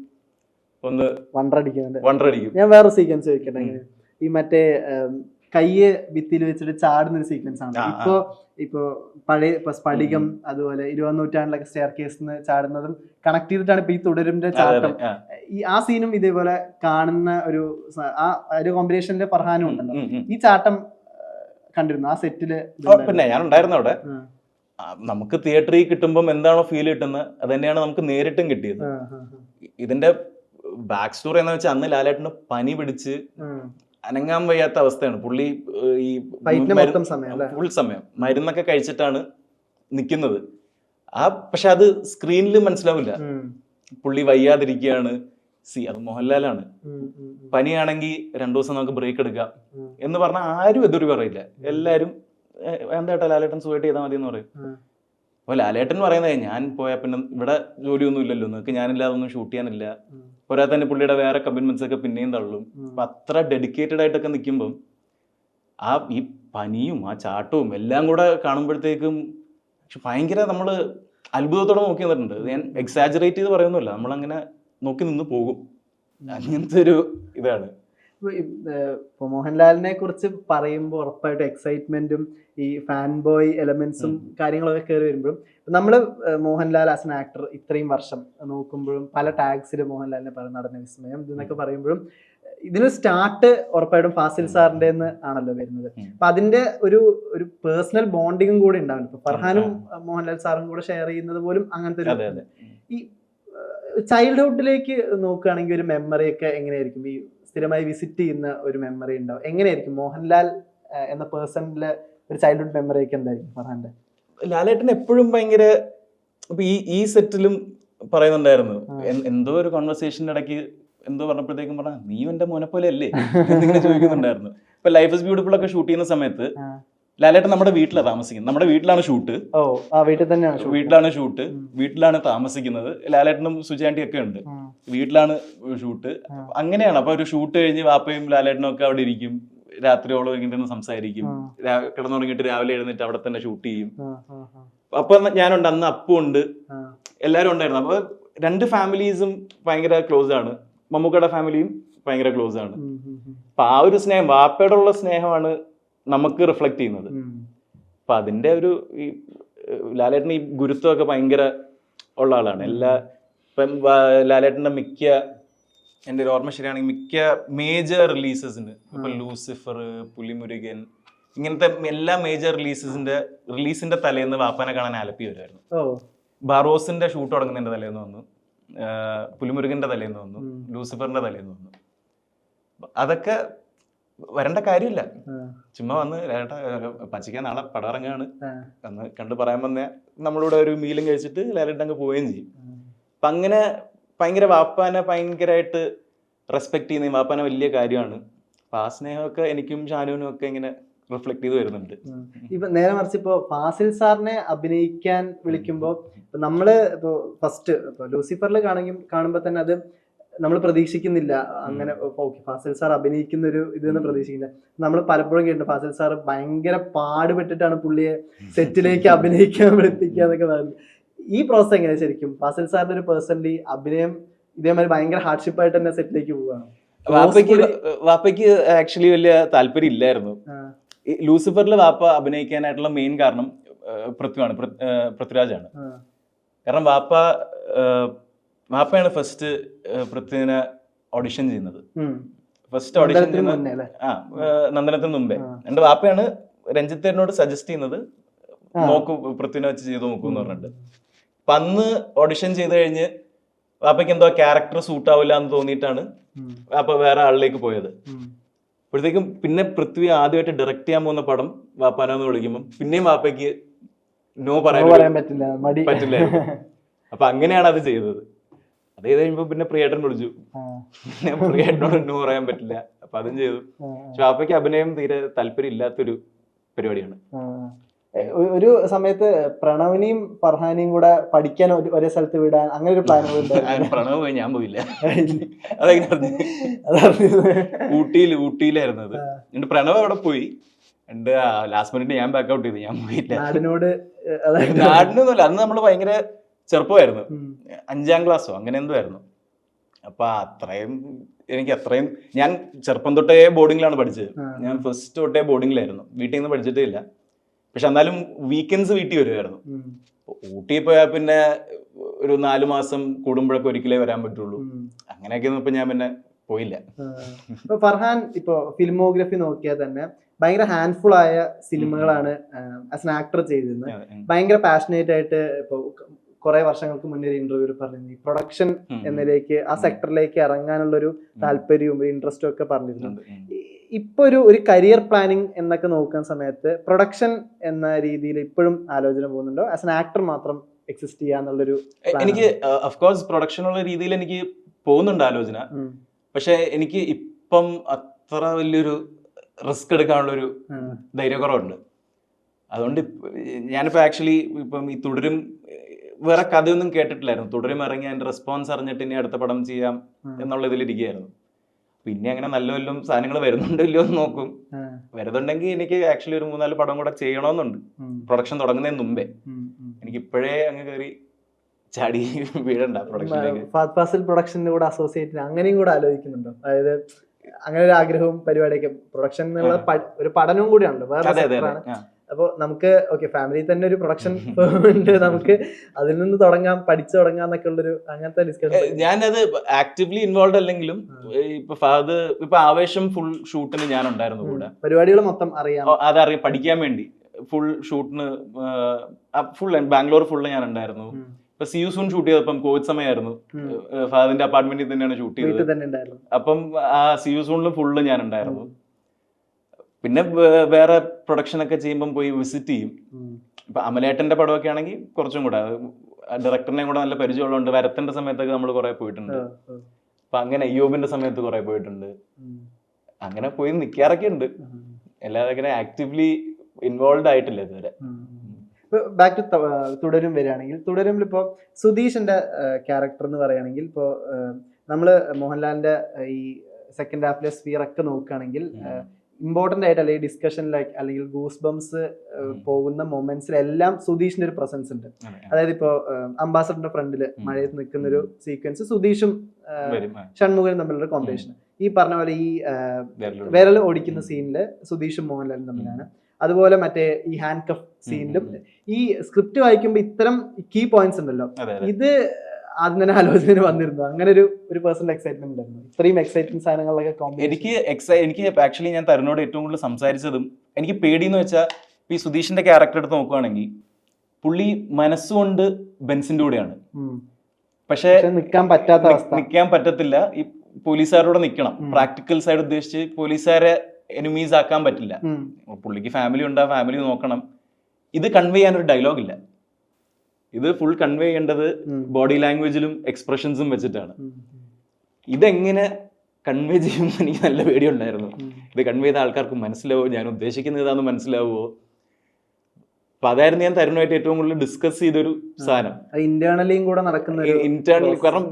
ഒന്ന് വണ്ടറടിക്കും. ഞാൻ വേറെ സീക്വൻസ് ചോദിക്കട്ടെ, ഈ മറ്റേ കയ്യ് ഭിത്തിയിൽ വെച്ചിട്ട് ചാടുന്ന ഒരു സീക്വൻസ് ആണ്. ഇപ്പൊ പഴയ സ്ഫടികം അതുപോലെ 20ാം നൂറ്റാണ്ടിലൊക്കെ സ്റ്റെയർ കേസിന്ന് ചാടുന്നതും കണക്ട് ചെയ്തിട്ടാണ് ഇപ്പൊ ഈ തുടരുംന്റെ ചാട്ടം. ആ സീനും ഇതേപോലെ കാണുന്ന ഒരു കോമ്പിനേഷനിലെ ഫർഹാനും ഉണ്ടല്ലോ. ഈ ചാട്ടം കണ്ടിരുന്നു ആ സെറ്റില്? പിന്നെ ഞാൻ ഉണ്ടായിരുന്നു അവിടെ. നമുക്ക് തിയേറ്ററിൽ കിട്ടുമ്പോൾ എന്താണോ ഫീൽ കിട്ടുന്നത് അത് തന്നെയാണ് നമുക്ക് നേരിട്ടും കിട്ടിയത്. ഇതിന്റെ ബാക്ക് സ്റ്റോറി എന്ന് വെച്ചാൽ അന്ന് ലാലേട്ടന് പനി പിടിച്ച് അനങ്ങാൻ വയ്യാത്ത അവസ്ഥയാണ്. പുള്ളി ഈ ഫുൾ സമയം മരുന്നൊക്കെ കഴിച്ചിട്ടാണ് നിൽക്കുന്നത്. പക്ഷെ അത് സ്ക്രീനിൽ മനസ്സിലാവില്ല. പുള്ളി വയ്യാതിരിക്കുകയാണ്. അത് മോഹൻലാലാണ്. പനിയാണെങ്കിൽ 2 ദിവസം നമുക്ക് ബ്രേക്ക് എടുക്കാം എന്ന് പറഞ്ഞാൽ ആരും എതിര് പറയില്ല. എല്ലാരും എന്താ ലാലേട്ടൻ സുഖമായിട്ട് ചെയ്താൽ മതി എന്ന് പറയും. അപ്പൊ ലാലേട്ടൻ പറയുന്നത്, ഞാൻ പോയാൽ പിന്നെ ഇവിടെ ജോലിയൊന്നും ഇല്ലല്ലോ, നിങ്ങൾക്ക് ഞാനില്ലാതെ ഒന്നും ഷൂട്ട് ചെയ്യാനില്ല. പോരാ തന്നെ പുള്ളിയുടെ വേറെ കമ്മിറ്റ്മെന്റ്സ് ഒക്കെ പിന്നെയും തള്ളും. അപ്പൊ അത്ര ഡെഡിക്കേറ്റഡ് ആയിട്ടൊക്കെ നിൽക്കുമ്പം ഈ പനിയും ആ ചാട്ടവും എല്ലാം കൂടെ കാണുമ്പോഴത്തേക്കും ഭയങ്കര നമ്മള് അത്ഭുതത്തോടെ നോക്കി നിന്നിട്ടുണ്ട്. ഞാൻ എക്സാജറേറ്റ് ചെയ്ത് പറയുന്നില്ല, നമ്മളങ്ങനെ നോക്കി നിന്ന് പോകും. അങ്ങനത്തെ ഒരു ഇതാണ്. ഇപ്പൊ മോഹൻലാലിനെ കുറിച്ച് പറയുമ്പോൾ ഉറപ്പായിട്ടും എക്സൈറ്റ്മെന്റും ഈ ഫാൻ ബോയ് എലമെന്റ്സും കാര്യങ്ങളൊക്കെ കയറി വരുമ്പോഴും നമ്മള് മോഹൻലാൽ ആസ് എൻ ആക്ടർ ഇത്രയും വർഷം നോക്കുമ്പോഴും പല ടാഗ്സിൽ മോഹൻലാലിനെ പറയുന്ന നടന വിസ്മയം ഇതെന്നൊക്കെ പറയുമ്പോഴും ഇതിന് സ്റ്റാർട്ട് ഉറപ്പായിട്ടും ഫാസിൽ സാറിന്റെ ആണല്ലോ വരുന്നത്. അപ്പൊ അതിന്റെ ഒരു പേഴ്സണൽ ബോണ്ടിങ്ങും കൂടി ഉണ്ടാവും. ഇപ്പൊ ഫർഹാനും മോഹൻലാൽ സാറും കൂടെ ഷെയർ ചെയ്യുന്നത് പോലും അങ്ങനത്തെ ഒരു ഈ ചൈൽഡ്ഹുഡിലേക്ക് നോക്കുകയാണെങ്കിൽ ഒരു മെമ്മറി ഒക്കെ എങ്ങനെയായിരിക്കും? ഈ സ്ഥിരമായി വിസിറ്റ് ചെയ്യുന്ന ഒരു മെമ്മറി ഉണ്ടാവും, എങ്ങനെയായിരിക്കും മോഹൻലാൽ എന്ന പേഴ്സണിലെ ഒരു ചൈൽഡ്ഹുഡ് മെമ്മറി ഒക്കെ എന്തായിരിക്കും ഫർഹാന്റെ? ലാലേട്ടൻ എപ്പോഴും ഭയങ്കര ഇപ്പൊ ഈ സെറ്റിലും പറയുന്നുണ്ടായിരുന്നു, എന്തോ ഒരു കോൺവെർസേഷന്റെ ഇടയ്ക്ക് എന്തോ പറഞ്ഞപ്പോഴത്തേക്കും പറഞ്ഞ നീ എന്റെ മോനെ പോലെ അല്ലേ എന്നിങ്ങനെ ചോദിക്കുന്നുണ്ടായിരുന്നു. ഇപ്പൊ ലൈഫ് ഇസ് ബ്യൂട്ടിഫുൾ ഒക്കെ ഷൂട്ട് ചെയ്യുന്ന സമയത്ത് ലാലേട്ടൻ നമ്മുടെ വീട്ടിലാണ് താമസിക്കുന്നത്. നമ്മുടെ വീട്ടിലാണ് ഷൂട്ട്, വീട്ടിലാണ് ഷൂട്ട്, വീട്ടിലാണ് താമസിക്കുന്നത്. ലാലേട്ടനും സുജാന്റിയും ഒക്കെ ഉണ്ട്, വീട്ടിലാണ് ഷൂട്ട്. അങ്ങനെയാണ്. അപ്പൊ ഒരു ഷൂട്ട് കഴിഞ്ഞ് വാപ്പയും ലാലേട്ടനും ഒക്കെ അവിടെ ഇരിക്കും, രാത്രിയോളം ഇങ്ങനെ സംസാരിക്കും, കിടന്നുറങ്ങിയിട്ട് രാവിലെ എഴുന്നേറ്റ് അവിടെ തന്നെ ഷൂട്ട് ചെയ്യും. അപ്പൊ ഞാനുണ്ട്, അന്ന് അപ്പു ഉണ്ട്, എല്ലാരും ഉണ്ടായിരുന്നു. അപ്പൊ 2 ഫാമിലീസും ഭയങ്കര ക്ലോസ് ആണ്. മമ്മൂക്കയുടെ ഫാമിലിയും ഭയങ്കര ക്ലോസ് ആണ്. അപ്പൊ ആ ഒരു സ്നേഹം, വാപ്പയോടുള്ള സ്നേഹമാണ് നമുക്ക് റിഫ്ലക്ട് ചെയ്യുന്നത്. അപ്പൊ അതിന്റെ ഒരു ഈ ലാലേട്ടൻ ഈ ഗുരുത്വമൊക്കെ ഭയങ്കര ഉള്ള ആളാണ്. ഇപ്പം ലാലേട്ടന്റെ എൻ്റെ ഒരു ഓർമ്മ ശരിയാണെങ്കിൽ മിക്ക മേജർ റിലീസസിന്, ഇപ്പൊ ലൂസിഫർ, പുലിമുരുകൻ, ഇങ്ങനത്തെ എല്ലാ മേജർ റിലീസിന്റെ തലേന്ന് വാപ്പാനെ കാണാൻ ആലപ്പി വരുമായിരുന്നു. ബാറോസിന്റെ ഷൂട്ട് തുടങ്ങുന്നതിന്റെ തലേന്ന് വന്നു, പുലിമുരുകന്റെ തലേന്ന് വന്നു, ലൂസിഫറിന്റെ തലേന്ന് വന്നു. അതൊക്കെ വരേണ്ട കാര്യമില്ല, ചുമ്മാ വന്ന് പച്ചയ്ക്കാൻ നാളെ പടം ഇറങ്ങാണ് എന്ന് കണ്ട് പറയാൻ വന്ന നമ്മളിവിടെ ഒരു മീലും കഴിച്ചിട്ട് ലാലേട്ടൻ അങ്ങ് പോവുകയും ചെയ്യും. അപ്പൊ അങ്ങനെ ഭയങ്കര വാപ്പാനെ ഭയങ്കരമായിട്ട് റെസ്പെക്ട് ചെയ്യുന്ന, വാപ്പാനെ വലിയ കാര്യമാണ്. അപ്പൊ ആ സ്നേഹമൊക്കെ എനിക്കും ഷാനുവിനും ഒക്കെ ഇങ്ങനെ റിഫ്ലക്ട് ചെയ്ത് വരുന്നുണ്ട്. ഇപ്പൊ നേരെ മറിച്ച് ഇപ്പൊ ഫാസിൽ സാറിനെ അഭിനയിക്കാൻ വിളിക്കുമ്പോ നമ്മള് ഇപ്പൊ ഫസ്റ്റ് ഇപ്പൊ ലൂസിഫറിൽ കാണുമ്പോ തന്നെ അത് നമ്മൾ പ്രതീക്ഷിക്കുന്നില്ല അങ്ങനെ ഫാസിൽ സാർ അഭിനയിക്കുന്ന ഒരു ഇതെന്ന് പ്രതീക്ഷിക്കുന്നില്ല. നമ്മൾ പലപ്പോഴും കേട്ടിട്ടുണ്ട് ഫാസിൽ സാർ ഭയങ്കര പാടുപെട്ടിട്ടാണ് പുള്ളിയെ സെറ്റിലേക്ക് അഭിനയിക്കാൻ വിളിപ്പിക്കുക എന്നൊക്കെ പറയുന്നത്. ഈ പ്രോസസ് എങ്ങനെ ശരിക്കും ഫാസിൽ സാറിന്റെ ഒരു പേഴ്സണലി അഭിനയം ഇതേമാതിരി ഭയങ്കര ഹാർഡ്ഷിപ്പ് ആയിട്ട് തന്നെ സെറ്റിലേക്ക് പോവുകയാണ്? വാപ്പയ്ക്ക് ആക്ച്വലി വലിയ താല്പര്യം ഇല്ലായിരുന്നു. ലൂസിഫറിൽ വാപ്പ അഭിനയിക്കാനായിട്ടുള്ള മെയിൻ കാരണം പൃഥ്വിരാജാണ്. കാരണം വാപ്പയാണ് ഫസ്റ്റ് പൃഥ്വിനെ ഓഡിഷൻ ചെയ്യുന്നത്. ഫസ്റ്റ് ഓഡിഷൻ ചെയ്യുന്നത് നന്ദനത്തിന് മുമ്പേ എന്റെ വാപ്പയാണ് രഞ്ജിത്തേനോട് സജസ്റ്റ് ചെയ്യുന്നത്, നോക്കൂ പൃഥ്വിനെ വെച്ച് ചെയ്ത് നോക്കൂ എന്ന് പറഞ്ഞിട്ട്. അപ്പൊ അന്ന് ഓഡിഷൻ ചെയ്ത് കഴിഞ്ഞ് വാപ്പയ്ക്ക് എന്തോ ക്യാരക്ടർ സൂട്ട് ആവില്ല എന്ന് തോന്നിയിട്ടാണ് വാപ്പ വേറെ ആളിലേക്ക് പോയത്. അപ്പോഴത്തേക്കും പിന്നെ പൃഥ്വി ആദ്യമായിട്ട് ഡയറക്റ്റ് ചെയ്യാൻ പോകുന്ന പടം വാപ്പാനോന്ന് വിളിക്കുമ്പോൾ പിന്നെയും വാപ്പയ്ക്ക് നോ പറയാൻ പറ്റില്ല. അപ്പൊ അങ്ങനെയാണ് അത് ചെയ്തത്. അത് ചെയ്ത് കഴിയുമ്പോ പിന്നെ പ്രിയേട്ടൻ വിളിച്ചു, പിന്നെ പ്രിയേട്ടനോട് നോ പറയാൻ പറ്റില്ല, അപ്പൊ അതും ചെയ്തു. പക്ഷെ വാപ്പയ്ക്ക് അഭിനയം തീരെ താല്പര്യം ഇല്ലാത്തൊരു പരിപാടിയാണ്. ഒരു സമയത്ത് പ്രണവിനെയും ഫർഹാനെയും കൂടെ പഠിക്കാൻ ഒരേ സ്ഥലത്ത് വിടാൻ അങ്ങനെ ഒരു പ്ലാൻ പ്രണവ് പോയി, ഞാൻ പോയില്ല. ഊട്ടിയിലായിരുന്നു അത്. എന്നിട്ട് പ്രണവ് അവിടെ പോയി, എന്റെ ലാസ്റ്റ് മിനിറ്റ് ഞാൻ ബാക്ക് ഔട്ട് ചെയ്തു, ഞാൻ പോയില്ല. നാടിനൊന്നുമില്ല, അന്ന് നമ്മള് ഭയങ്കര ചെറുപ്പമായിരുന്നു, 5ാം ക്ലാസ്സോ അങ്ങനെ എന്തോ ആയിരുന്നു. അപ്പൊ എനിക്ക് അത്രയും ഞാൻ ചെറുപ്പം തൊട്ടേ ബോർഡിങ്ങിലാണ് പഠിച്ചത്. ഞാൻ ഫസ്റ്റ് തൊട്ടേ ബോർഡിങ്ങിലായിരുന്നു, വീട്ടിൽ നിന്ന് പഠിച്ചിട്ടേ ഇല്ല. പക്ഷെ എന്നാലും വീക്കെൻഡ്സ് വീട്ടിൽ വരുമായിരുന്നു. ഊട്ടിയിൽ പോയാൽ പിന്നെ ഒരു 4 മാസം കൂടുമ്പോഴൊക്കെ ഒരിക്കലേ വരാൻ പറ്റുള്ളൂ. അങ്ങനെയൊക്കെ ഇപ്പൊ ഞാൻ പിന്നെ പോയില്ല. ഫർഹാൻ ഇപ്പൊ ഫിലിമോഗ്രഫി നോക്കിയാൽ തന്നെ ഭയങ്കര ഹാൻഡ്ഫുൾ ആയ സിനിമകളാണ് ആസ് ആൻ ആക്ടർ ചെയ്തിരുന്നത്. ഭയങ്കര പാഷനേറ്റ് ആയിട്ട് ഇപ്പൊ കുറെ വർഷങ്ങൾക്ക് മുന്നേ ഒരു ഇന്റർവ്യൂവിൽ പറഞ്ഞിരുന്നു പ്രൊഡക്ഷൻ എന്നതിലേക്ക് ആ സെക്ടറിലേക്ക് ഇറങ്ങാനുള്ള ഒരു താല്പര്യവും ഇൻട്രസ്റ്റും ഒക്കെ പറഞ്ഞിരുന്നു. ഇപ്പൊ ഒരു കരിയർ പ്ലാനിങ് എന്നൊക്കെ നോക്കുന്ന സമയത്ത് പ്രൊഡക്ഷൻ എന്ന രീതിയിൽ ഇപ്പോഴും ആലോചന പോകുന്നുണ്ടോ? ആസ് ആൻ ആക്ടർ മാത്രം എക്സിസ്റ്റ് ചെയ്യാന്നുള്ളൊരു? എനിക്ക് ഓഫ്കോഴ്സ് പ്രൊഡക്ഷൻ ഉള്ള രീതിയിൽ എനിക്ക് പോകുന്നുണ്ട് ആലോചന. പക്ഷെ എനിക്ക് ഇപ്പം അത്ര വലിയൊരു റിസ്ക് എടുക്കാനുള്ളൊരു ധൈര്യക്കുറവുണ്ട്. അതുകൊണ്ട് ഞാനിപ്പോ ആക്ച്വലി ഇപ്പം ഈ തുടരും വേറെ കഥയൊന്നും കേട്ടിട്ടില്ലായിരുന്നു. തുടരും ഇറങ്ങി അതിന്റെ റെസ്പോൺസ് അറിഞ്ഞിട്ട് ഇനി അടുത്ത പടം ചെയ്യാം എന്നുള്ള ഇതിലിരിക്കുകയായിരുന്നു. പിന്നെ അങ്ങനെ നല്ല വല്ലതും സാധനങ്ങൾ വരുന്നുണ്ടോ ഇല്ലയോ എന്ന് നോക്കും. വരുന്നുണ്ടെങ്കിൽ എനിക്ക് ആക്ച്വലി ഒരു 3-4 പടം കൂടെ ചെയ്യണമെന്നുണ്ട് പ്രൊഡക്ഷൻ തുടങ്ങുന്നതിന് മുമ്പേ. എനിക്ക് ഇപ്പോഴേ അങ്ങ് കയറി ചാടി വീഴണ്ട പ്രൊഡക്ഷനിലേക്ക്. ഫഹദ് ഫാസിൽ പ്രൊഡക്ഷന്റെ കൂടെ അസോസിയേറ്റ് അങ്ങനെയും കൂടെ ആലോചിക്കുന്നുണ്ടോ? അതായത് അങ്ങനെ ഒരു ആഗ്രഹവും പരിപാടിയൊക്കെ പ്രൊഡക്ഷൻ എന്നുള്ള ഒരു പഠനവും കൂടിയാണല്ലോ വേറെ. അപ്പൊ നമുക്ക് ഓക്കെ ഫാമിലി തന്നെ ഒരു പ്രൊഡക്ഷൻ ഉണ്ട്, നമുക്ക് അതിൽ നിന്ന് പഠിച്ചു തുടങ്ങാം എന്നൊക്കെ ഉള്ളൊരു അങ്ങനത്തെ ഡിസ്കഷൻ. ഞാനത് ആക്റ്റീവ്ലി ഇൻവോൾവ് അല്ലെങ്കിലും ഇപ്പൊ ഫഹദ് ഇപ്പൊ ആവേശം ഫുൾ ഷൂട്ടിന് ഞാൻ ഉണ്ടായിരുന്നു കൂടെ. പരിപാടികൾ മൊത്തം അതറിയാം, പഠിക്കാൻ വേണ്ടി ഫുൾ ഷൂട്ടിന് ഫുൾ ബാംഗ്ലൂർ ഫുള്ള് ഞാൻ ഉണ്ടായിരുന്നു. ഇപ്പൊ സി യു സൂൺ ഷൂട്ട് ചെയ്തപ്പം കോവിഡ് സമയമായിരുന്നു. ഫഹദിന്റെ അപ്പാർട്ട്മെന്റിൽ തന്നെയാണ് ഷൂട്ട് ചെയ്തത്. അപ്പം ആ സി യു സൂണിലും ഫുള്ള് ഞാൻ ഉണ്ടായിരുന്നു. പിന്നെ വേറെ പ്രൊഡക്ഷൻ ഒക്കെ ചെയ്യുമ്പോൾ പോയി വിസിറ്റ് ചെയ്യും. ഇപ്പൊ അമലേട്ടന്റെ പടമൊക്കെ ആണെങ്കിൽ കുറച്ചും കൂടെ ഡയറക്ടറിനെയും കൂടെ നല്ല പരിചയമുള്ളതുകൊണ്ട് വരത്തിന്റെ സമയത്തൊക്കെ നമ്മൾ കുറെ പോയിട്ടുണ്ട്. അപ്പൊ അങ്ങനെ അയ്യൂബിന്റെ സമയത്ത് കുറെ പോയിട്ടുണ്ട്. അങ്ങനെ പോയി നിൽക്കാറൊക്കെ ഉണ്ട്, അല്ലാതെ അങ്ങനെ ആക്റ്റീവ്ലി ഇൻവോൾവ് ആയിട്ടില്ല ഇതുവരെ. ബാക്ക് ടു തുടരും വരികയാണെങ്കിൽ, തുടരുമ്പോൾ ഇപ്പൊ സുധീഷിന്റെ ക്യാരക്ടർ എന്ന് പറയുകയാണെങ്കിൽ ഇപ്പോ നമ്മള് മോഹൻലാലിന്റെ ഈ സെക്കൻഡ് ഹാഫിലെ സ്ഫിയർ ഒക്കെ നോക്കുകയാണെങ്കിൽ ഇമ്പോർട്ടന്റ് ആയിട്ട് അല്ലെങ്കിൽ ഡിസ്കഷനിലേക്ക് അല്ലെങ്കിൽ ഗൂസ് ബംസ് പോകുന്ന മൊമെന്റ്സിലെല്ലാം സുധീഷിന്റെ ഒരു പ്രസൻസ് ഉണ്ട്. അതായത് ഇപ്പോ അംബാസഡറിന്റെ ഫ്രണ്ടില് മഴയത്ത് നിൽക്കുന്ന ഒരു സീക്വൻസ് സുധീഷും ഷൺമുഖനും തമ്മിലുള്ള കോമ്പിനേഷൻ. ഈ പറഞ്ഞ പോലെ ഈ വിരൽ ഓടിക്കുന്ന സീനില് സുധീഷും മോഹൻലാലും തമ്മിലാണ്. അതുപോലെ മറ്റേ ഈ ഹാൻഡ് കഫ് സീനിലും ഈ സ്ക്രിപ്റ്റ് വായിക്കുമ്പോൾ ഇത്തരം കീ പോയിന്റ്സ് ഉണ്ടല്ലോ, ഇത് ആദ്യം തന്നെ ആലോചന വന്നിരുന്നു. അങ്ങനെ ഒരു പേഴ്സണൽ എക്സൈറ്റ്മെന്റ് ഉണ്ടായിരുന്നു ഇത്രയും എക്സൈറ്റിംഗ് സാധനങ്ങളിലൊക്കെ? എനിക്ക് ആക്ച്വലി ഞാൻ തരുണോട് ഏറ്റവും കൂടുതൽ സംസാരിച്ചതും എനിക്ക് പേടിയെന്ന് വെച്ചാൽ ഈ സുധീഷിന്റെ ക്യാരക്ടർ എടുത്ത് നോക്കുകയാണെങ്കിൽ പുള്ളി മനസ്സുകൊണ്ട് ബെൻസിന്റെ കൂടെയാണ്, പക്ഷെ നിൽക്കാൻ പറ്റത്തില്ല. ഈ പോലീസുകാരോടെ നിൽക്കണം, പ്രാക്ടിക്കൽ സൈഡ് ഉദ്ദേശിച്ച് പോലീസുകാരെ എനിമീസ് ആക്കാൻ പറ്റില്ല. പുള്ളിക്ക് ഫാമിലി ഉണ്ട്, ആ ഫാമിലി നോക്കണം. ഇത് കൺവേ ചെയ്യാനൊരു ഡയലോഗ് ഇല്ല. ഇത് ഫുൾ കൺവേ ചെയ്യേണ്ടത് ബോഡി ലാംഗ്വേജിലും എക്സ്പ്രഷൻസും വെച്ചിട്ടാണ്. ഇതെങ്ങനെ കൺവേ ചെയ്യുമ്പോൾ എനിക്ക് നല്ല പേടിയുണ്ടായിരുന്നു. ഇത് കൺവേ ചെയ്ത ആൾക്കാർക്ക് മനസ്സിലാവോ, ഞാൻ ഉദ്ദേശിക്കുന്നത് ഇതാന്ന് മനസ്സിലാവുമോ? അപ്പൊ അതായിരുന്നു ഞാൻ തരുണമായിട്ട് ഏറ്റവും കൂടുതൽ ഡിസ്കസ് ചെയ്തൊരു സാധനം. ഇന്റേണലിയും കൂടെ നടക്കുന്ന ഇന്റേണലി, കാരണം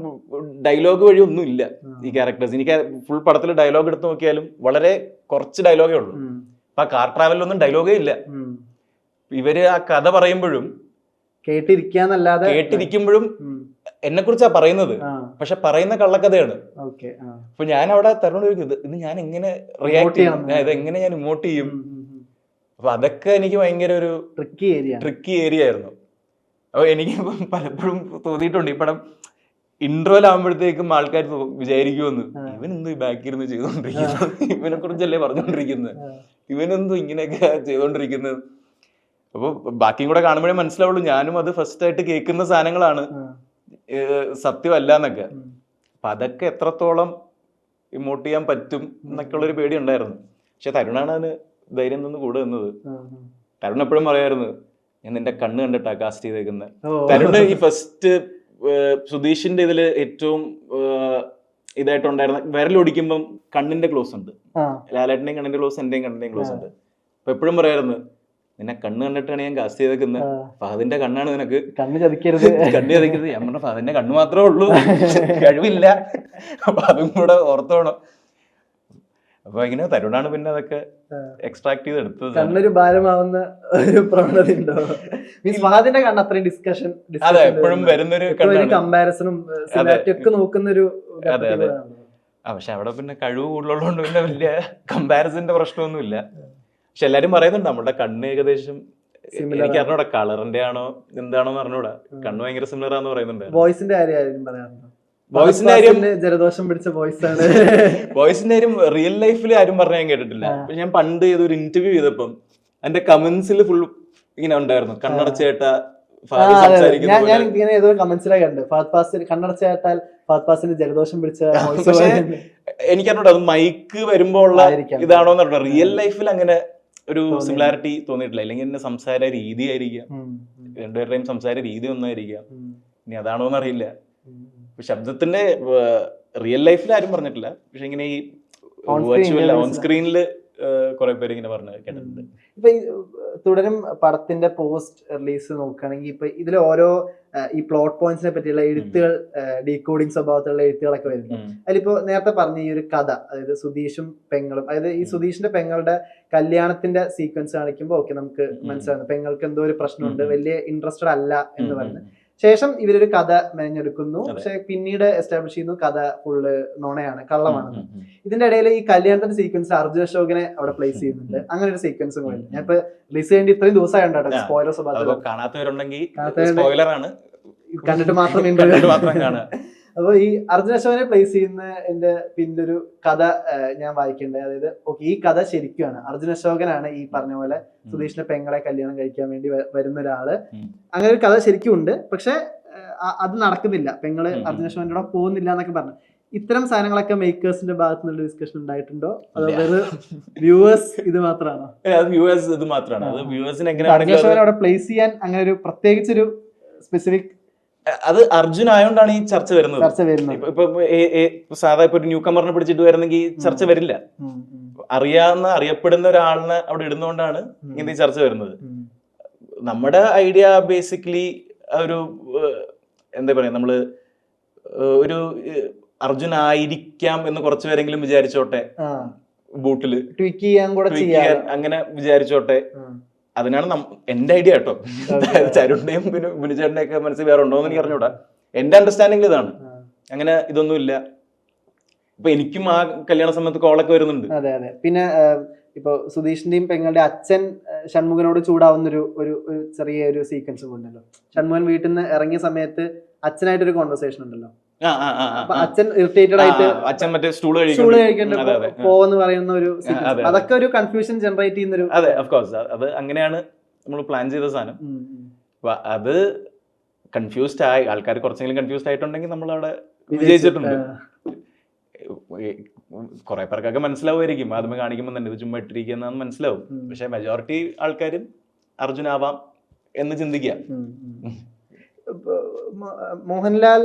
ഡയലോഗ് വഴി ഒന്നും ഇല്ല ഈ ക്യാരക്ടേഴ്സ്. എനിക്ക് ഫുൾ പടത്തിൽ ഡയലോഗ് എടുത്ത് നോക്കിയാലും വളരെ കുറച്ച് ഡയലോഗേ ഉള്ളൂ. അപ്പൊ ആ കാർ ട്രാവലിലൊന്നും ഡയലോഗേ ഇല്ല. ഇവര് ആ കഥ പറയുമ്പോഴും കേട്ടിരിക്കുമ്പോഴും എന്നെ കുറിച്ചാ പറയുന്നത്, പക്ഷെ പറയുന്ന കള്ളക്കഥയാണ്. അപ്പൊ ഞാൻ അവിടെ തരുണോട് ചോദിക്കുന്നത്, ഇത് ഞാൻ എങ്ങനെ റിയാക്ട് ചെയ്യണം, ഇതെങ്ങനെ ഞാൻ ഇമോട്ട് ചെയ്യും? അപ്പൊ അതൊക്കെ എനിക്ക് ഭയങ്കര ഒരു ട്രിക്കി ഏരിയ ആയിരുന്നു. അപ്പൊ എനിക്ക് പലപ്പോഴും തോന്നിയിട്ടുണ്ട്, ഈ പടം ഇൻട്രോയിലാകുമ്പോഴത്തേക്കും ആൾക്കാർ വിചാരിക്കുമെന്ന്, ഇവനെന്തോ ഈ ബാക്കിൽ ഇരുന്ന് ചെയ്തോണ്ടിരിക്കുന്നത്, ഇവനെ കുറിച്ചല്ലേ പറഞ്ഞോണ്ടിരിക്കുന്നത്, ഇവനെന്തോ ഇങ്ങനെയൊക്കെ ചെയ്തോണ്ടിരിക്കുന്നത്. അപ്പൊ ബാക്കിയും കൂടെ കാണുമ്പോഴേ മനസ്സിലാവുള്ളൂ ഞാനും അത് ഫസ്റ്റ് ആയിട്ട് കേൾക്കുന്ന സാധനങ്ങളാണ്, സത്യമല്ല എന്നൊക്കെ. അപ്പൊ അതൊക്കെ എത്രത്തോളം ഇമോട്ട് ചെയ്യാൻ പറ്റും എന്നൊക്കെ ഉള്ളൊരു പേടി ഉണ്ടായിരുന്നു. പക്ഷെ തരുണാണ് അതിന് ധൈര്യം നിന്ന് കൂടെ നിന്നത്. തരുൺ എപ്പോഴും പറയായിരുന്നു, ഞാൻ നിന്റെ കണ്ണ് കണ്ടിട്ടാ കാസ്റ്റ് ചെയ്തേക്കുന്നത്. തരുണ് ഈ ഫസ്റ്റ് സുധീഷിന്റെ ഇതില് ഏറ്റവും ഇതായിട്ടുണ്ടായിരുന്ന വിരലൊടിക്കുമ്പം കണ്ണിന്റെ ക്ലോസ് ഉണ്ട്, ലാലേട്ടന്റെയും കണ്ണിന്റെ ക്ലോസ്, എന്റെയും കണ്ണിന്റെയും ക്ലോസ് ഉണ്ട്. അപ്പൊ എപ്പോഴും പറയായിരുന്നു, നിന്നെ കണ്ണ് കണ്ടിട്ടാണ് ഞാൻ കാസ്റ്റ് ചെയ്തേക്കുന്നത്, ഫഹദിന്റെ കണ്ണാണ് നിനക്ക്, കണ്ണ് ചതിക്കരുത്. ഞാൻ പറഞ്ഞ ഫഹദിന്റെ കണ്ണ് മാത്രമേ ഉള്ളൂ, കഴിവില്ല. അപ്പൊ അതും കൂടെ ഓർത്തോണം. അപ്പൊ ഇങ്ങനെ തരുണാണ് പിന്നെ അതൊക്കെ എക്സ്ട്രാക്ട് ചെയ്ത് എടുത്തത്. കണ്ണൊരു ഭാരമാവുന്ന ഒരു പ്രവണത ഉണ്ടോ? ഫഹദിന്റെ കണ്ണ് അത്രയും ഡിസ്കഷൻ, അതെ, എപ്പോഴും വരുന്നൊരു കമ്പാരിസണും ഒക്കെ നോക്കുന്നൊരു. അതെ അതെ. പക്ഷെ അവിടെ പിന്നെ കഴിവ് കൂടുതലുള്ളതുകൊണ്ട് പിന്നെ വലിയ കമ്പാരിസന്റെ പ്രശ്നമൊന്നുമില്ല. പക്ഷെ എല്ലാരും പറയുന്നുണ്ട് നമ്മുടെ കണ്ണ് ഏകദേശം, എനിക്ക് അറിഞ്ഞൂടാ കളറിന്റെ ആണോ എന്താണോ എന്ന് അറിഞ്ഞൂടാ, കണ്ണ് ഭയങ്കര സിമിലർ ആണെന്ന് പറയുന്നുണ്ട്. വോയിസിന്റെ കാര്യം പറയാറുണ്ടോ? വോയിസിന്റെ കാര്യം ജലദോഷം പിടിച്ച വോയിസ് ആണ്. വോയിസിന്റെ കാര്യം റിയൽ ലൈഫിൽ ആരും പറഞ്ഞ ഞാൻ കേട്ടിട്ടില്ല. പക്ഷെ ഞാൻ പണ്ട് ഏതൊരു ഇന്റർവ്യൂ ചെയ്തപ്പം അതിന്റെ കമന്റ്സിൽ ഫുൾ ഇങ്ങനെ ഉണ്ടായിരുന്നു, കണ്ണടച്ചേട്ട ഞാൻ ഇങ്ങനെ ഏതോ കമന്റ്സിലൊക്കെ കണ്ട് ഫഹദ് ഫാസിൽ കണ്ണടച്ചേട്ടാൽ ഫഹദ് ഫാസിന്റെ ജലദോഷം പിടിച്ച വോയിസ്. പക്ഷെ എനിക്കറിഞ്ഞൂടാ അത് മൈക്ക് വരുമ്പോ ഉള്ള ഇതാണോ എന്ന് പറഞ്ഞാൽ റിയൽ ലൈഫിൽ അങ്ങനെ ഒരു സിമിലാരിറ്റി തോന്നിയിട്ടില്ല. അല്ലെങ്കിൽ എന്റെ സംസാര രീതി ആയിരിക്കാം, രണ്ടുപേരുടെയും സംസാര രീതി ഒന്നായിരിക്കാം, ഇനി അതാണോ എന്നറിയില്ല. ശബ്ദത്തിന്റെ റിയൽ ലൈഫിൽ ആരും പറഞ്ഞിട്ടില്ല, പക്ഷെ ഇങ്ങനെ ഈ വെർച്വൽ ഓൺ സ്ക്രീനില് കുറെ പേര് ഇങ്ങനെ പറഞ്ഞു കേട്ടിട്ടുണ്ട്. ഇപ്പൊ തുടരും പടത്തിന്റെ പോസ്റ്റ് റിലീസ് നോക്കുകയാണെങ്കിൽ ഇപ്പൊ ഇതിൽ ഓരോ ഈ പ്ലോട്ട് പോയിന്റ്സിനെ പറ്റിയുള്ള എഴുത്തുകൾ, ഡീകോഡിംഗ് സ്വഭാവത്തിലുള്ള എഴുത്തുകളൊക്കെ വരുന്നു. അതിലിപ്പോ നേരത്തെ പറഞ്ഞ ഈ ഒരു കഥ, അതായത് സുധീഷും പെങ്ങളും, അതായത് ഈ സുധീഷിന്റെ പെങ്ങളുടെ കല്യാണത്തിന്റെ സീക്വൻസ് കാണിക്കുമ്പോൾ ഓക്കെ നമുക്ക് മനസ്സിലാകുന്നു പെങ്ങൾക്ക് എന്തോ ഒരു പ്രശ്നമുണ്ട്, വലിയ ഇൻട്രസ്റ്റഡ് അല്ല എന്ന് പറഞ്ഞ് ശേഷം ഇവരൊരു കഥ മെനഞ്ഞെടുക്കുന്നു. പക്ഷെ പിന്നീട് എസ്റ്റാബ്ലിഷ് ചെയ്യുന്നു കഥ ഫുള്ള് നുണയാണ്, കള്ളമാണെന്ന്. ഇതിന്റെ ഇടയിൽ ഈ കല്യാണത്തിന്റെ സീക്വൻസ് അർജുൻ അശോകനെ അവിടെ പ്ലേസ് ചെയ്യുന്നുണ്ട്. അങ്ങനെ ഒരു സീക്വൻസും കൂടെ ഞാൻ ഇപ്പൊ റിലീസ് ചെയ്യേണ്ടി ഇത്രയും ദിവസമായിട്ടോ. സ്പോയിലർ സ്വഭാവം കണ്ടിട്ട് മാത്രം. അപ്പൊ ഈ അർജുൻ അശോകനെ പ്ലേസ് ചെയ്യുന്ന എന്റെ പിന്നെ ഒരു കഥ ഞാൻ വായിക്കേണ്ടത്, അതായത് ഓക്കെ ഈ കഥ ശരിക്കുമാണ്, അർജുൻ അശോകനാണ് ഈ പറഞ്ഞ പോലെ സുധീഷിന്റെ പെങ്ങളെ കല്യാണം കഴിക്കാൻ വേണ്ടി വരുന്ന ഒരാള്. അങ്ങനെ ഒരു കഥ ശരിക്കും ഉണ്ട്, പക്ഷെ അത് നടക്കുന്നില്ല, പെങ്ങള് അർജുൻ അശോകന്റെ കൂടെ പോകുന്നില്ല എന്നൊക്കെ പറഞ്ഞു. ഇത്തരം സാധനങ്ങളൊക്കെ മേക്കേഴ്സിന്റെ ഭാഗത്തു നിന്നുള്ള ഡിസ്കഷൻ ഉണ്ടായിട്ടുണ്ടോ? അതായത് വ്യൂവേഴ്സ് ഇത് മാത്രമാണോ? അർജുൻ അശോകനെ അവിടെ പ്ലേസ് ചെയ്യാൻ അങ്ങനെ ഒരു പ്രത്യേകിച്ചൊരു സ്പെസിഫിക്, അത് അർജുൻ ആയതുകൊണ്ടാണ് ഈ ചർച്ച വരുന്നത്. ഇപ്പൊ സാധാ ഇപ്പൊ ഒരു ന്യൂ കമറിനെ പിടിച്ചിട്ട് വരുന്നെങ്കിൽ ചർച്ച വരില്ല. അറിയപ്പെടുന്ന ഒരാളിനെ അവിടെ ഇടുന്നോണ്ടാണ് ഇങ്ങനത്തെ ചർച്ച വരുന്നത്. നമ്മുടെ ഐഡിയ ബേസിക്കലി ഒരു എന്താ പറയാ, നമ്മള് ഒരു അർജുൻ ആയിരിക്കാം എന്ന് കുറച്ചു പേരെങ്കിലും വിചാരിച്ചോട്ടെ, ബൂട്ടില് അങ്ങനെ വിചാരിച്ചോട്ടെ. അതിനാണ് എന്റെ ഐഡിയ കേട്ടോ. ചരുണിന്റെയും പിന്നെ ബിനുചേട്ടന്റെ ഒക്കെ മനസ്സിൽ വേറെ ഉണ്ടോ എന്ന് എനിക്ക് അറിഞ്ഞൂടാ. എന്റെ അണ്ടർസ്റ്റാൻഡിംഗിൽ ഇതാണ്, അങ്ങനെ ഇതൊന്നും ഇല്ല. ഇപ്പൊ എനിക്കും ആ കല്യാണ സമയത്ത് കോളൊക്കെ വരുന്നുണ്ട്. അതെ അതെ. പിന്നെ ഇപ്പൊ സുധീഷിന്റെയും പെങ്ങളുടെ അച്ഛൻ ഷൺമുഖനോട് ചൂടാവുന്നൊരു ഒരു ചെറിയ സീക്വൻസും ഉണ്ടല്ലോ. ഷൺമുഖൻ വീട്ടിൽ നിന്ന് ഇറങ്ങിയ സമയത്ത് അച്ഛനായിട്ടൊരു കോൺവെർസേഷൻ ഉണ്ടല്ലോ. അപ്പൊ അച്ഛൻ ഇറിറ്റേറ്റഡ് ആയിട്ട് അച്ഛൻ മറ്റേ സ്റ്റൂള് കഴിക്കേണ്ട പോവെന്ന് പറയുന്ന ഒരു സീക്വൻസ്, അതൊക്കെ ഒരു കൺഫ്യൂഷൻ ജനറേറ്റ് ചെയ്യുന്നൊരു. അതെ, ഓഫ് കോഴ്സ് അത് അങ്ങനെയാണ് നമ്മൾ പ്ലാൻ ചെയ്ത സാധനം. അത് കൺഫ്യൂസ്ഡ് ആയി, ആൾക്കാർ കുറച്ചെങ്കിലും കൺഫ്യൂസ്ഡ് ആയിട്ടുണ്ടെങ്കിൽ നമ്മൾ അവിടെ വിജയിച്ചിട്ടുണ്ട്. കുറെ പേർക്കൊക്കെ മനസ്സിലാവുമായിരിക്കും, ആദ്യമേ കാണിക്കുമ്പോൾ തന്നെ ഇത് ചുമ്മാ ഇട്ടിരിക്കുന്നതെന്ന് മനസ്സിലാവും. പക്ഷെ മെജോറിറ്റി ആൾക്കാരും അർജുനാവാം എന്ന് ചിന്തിക്കുക. മോഹൻലാൽ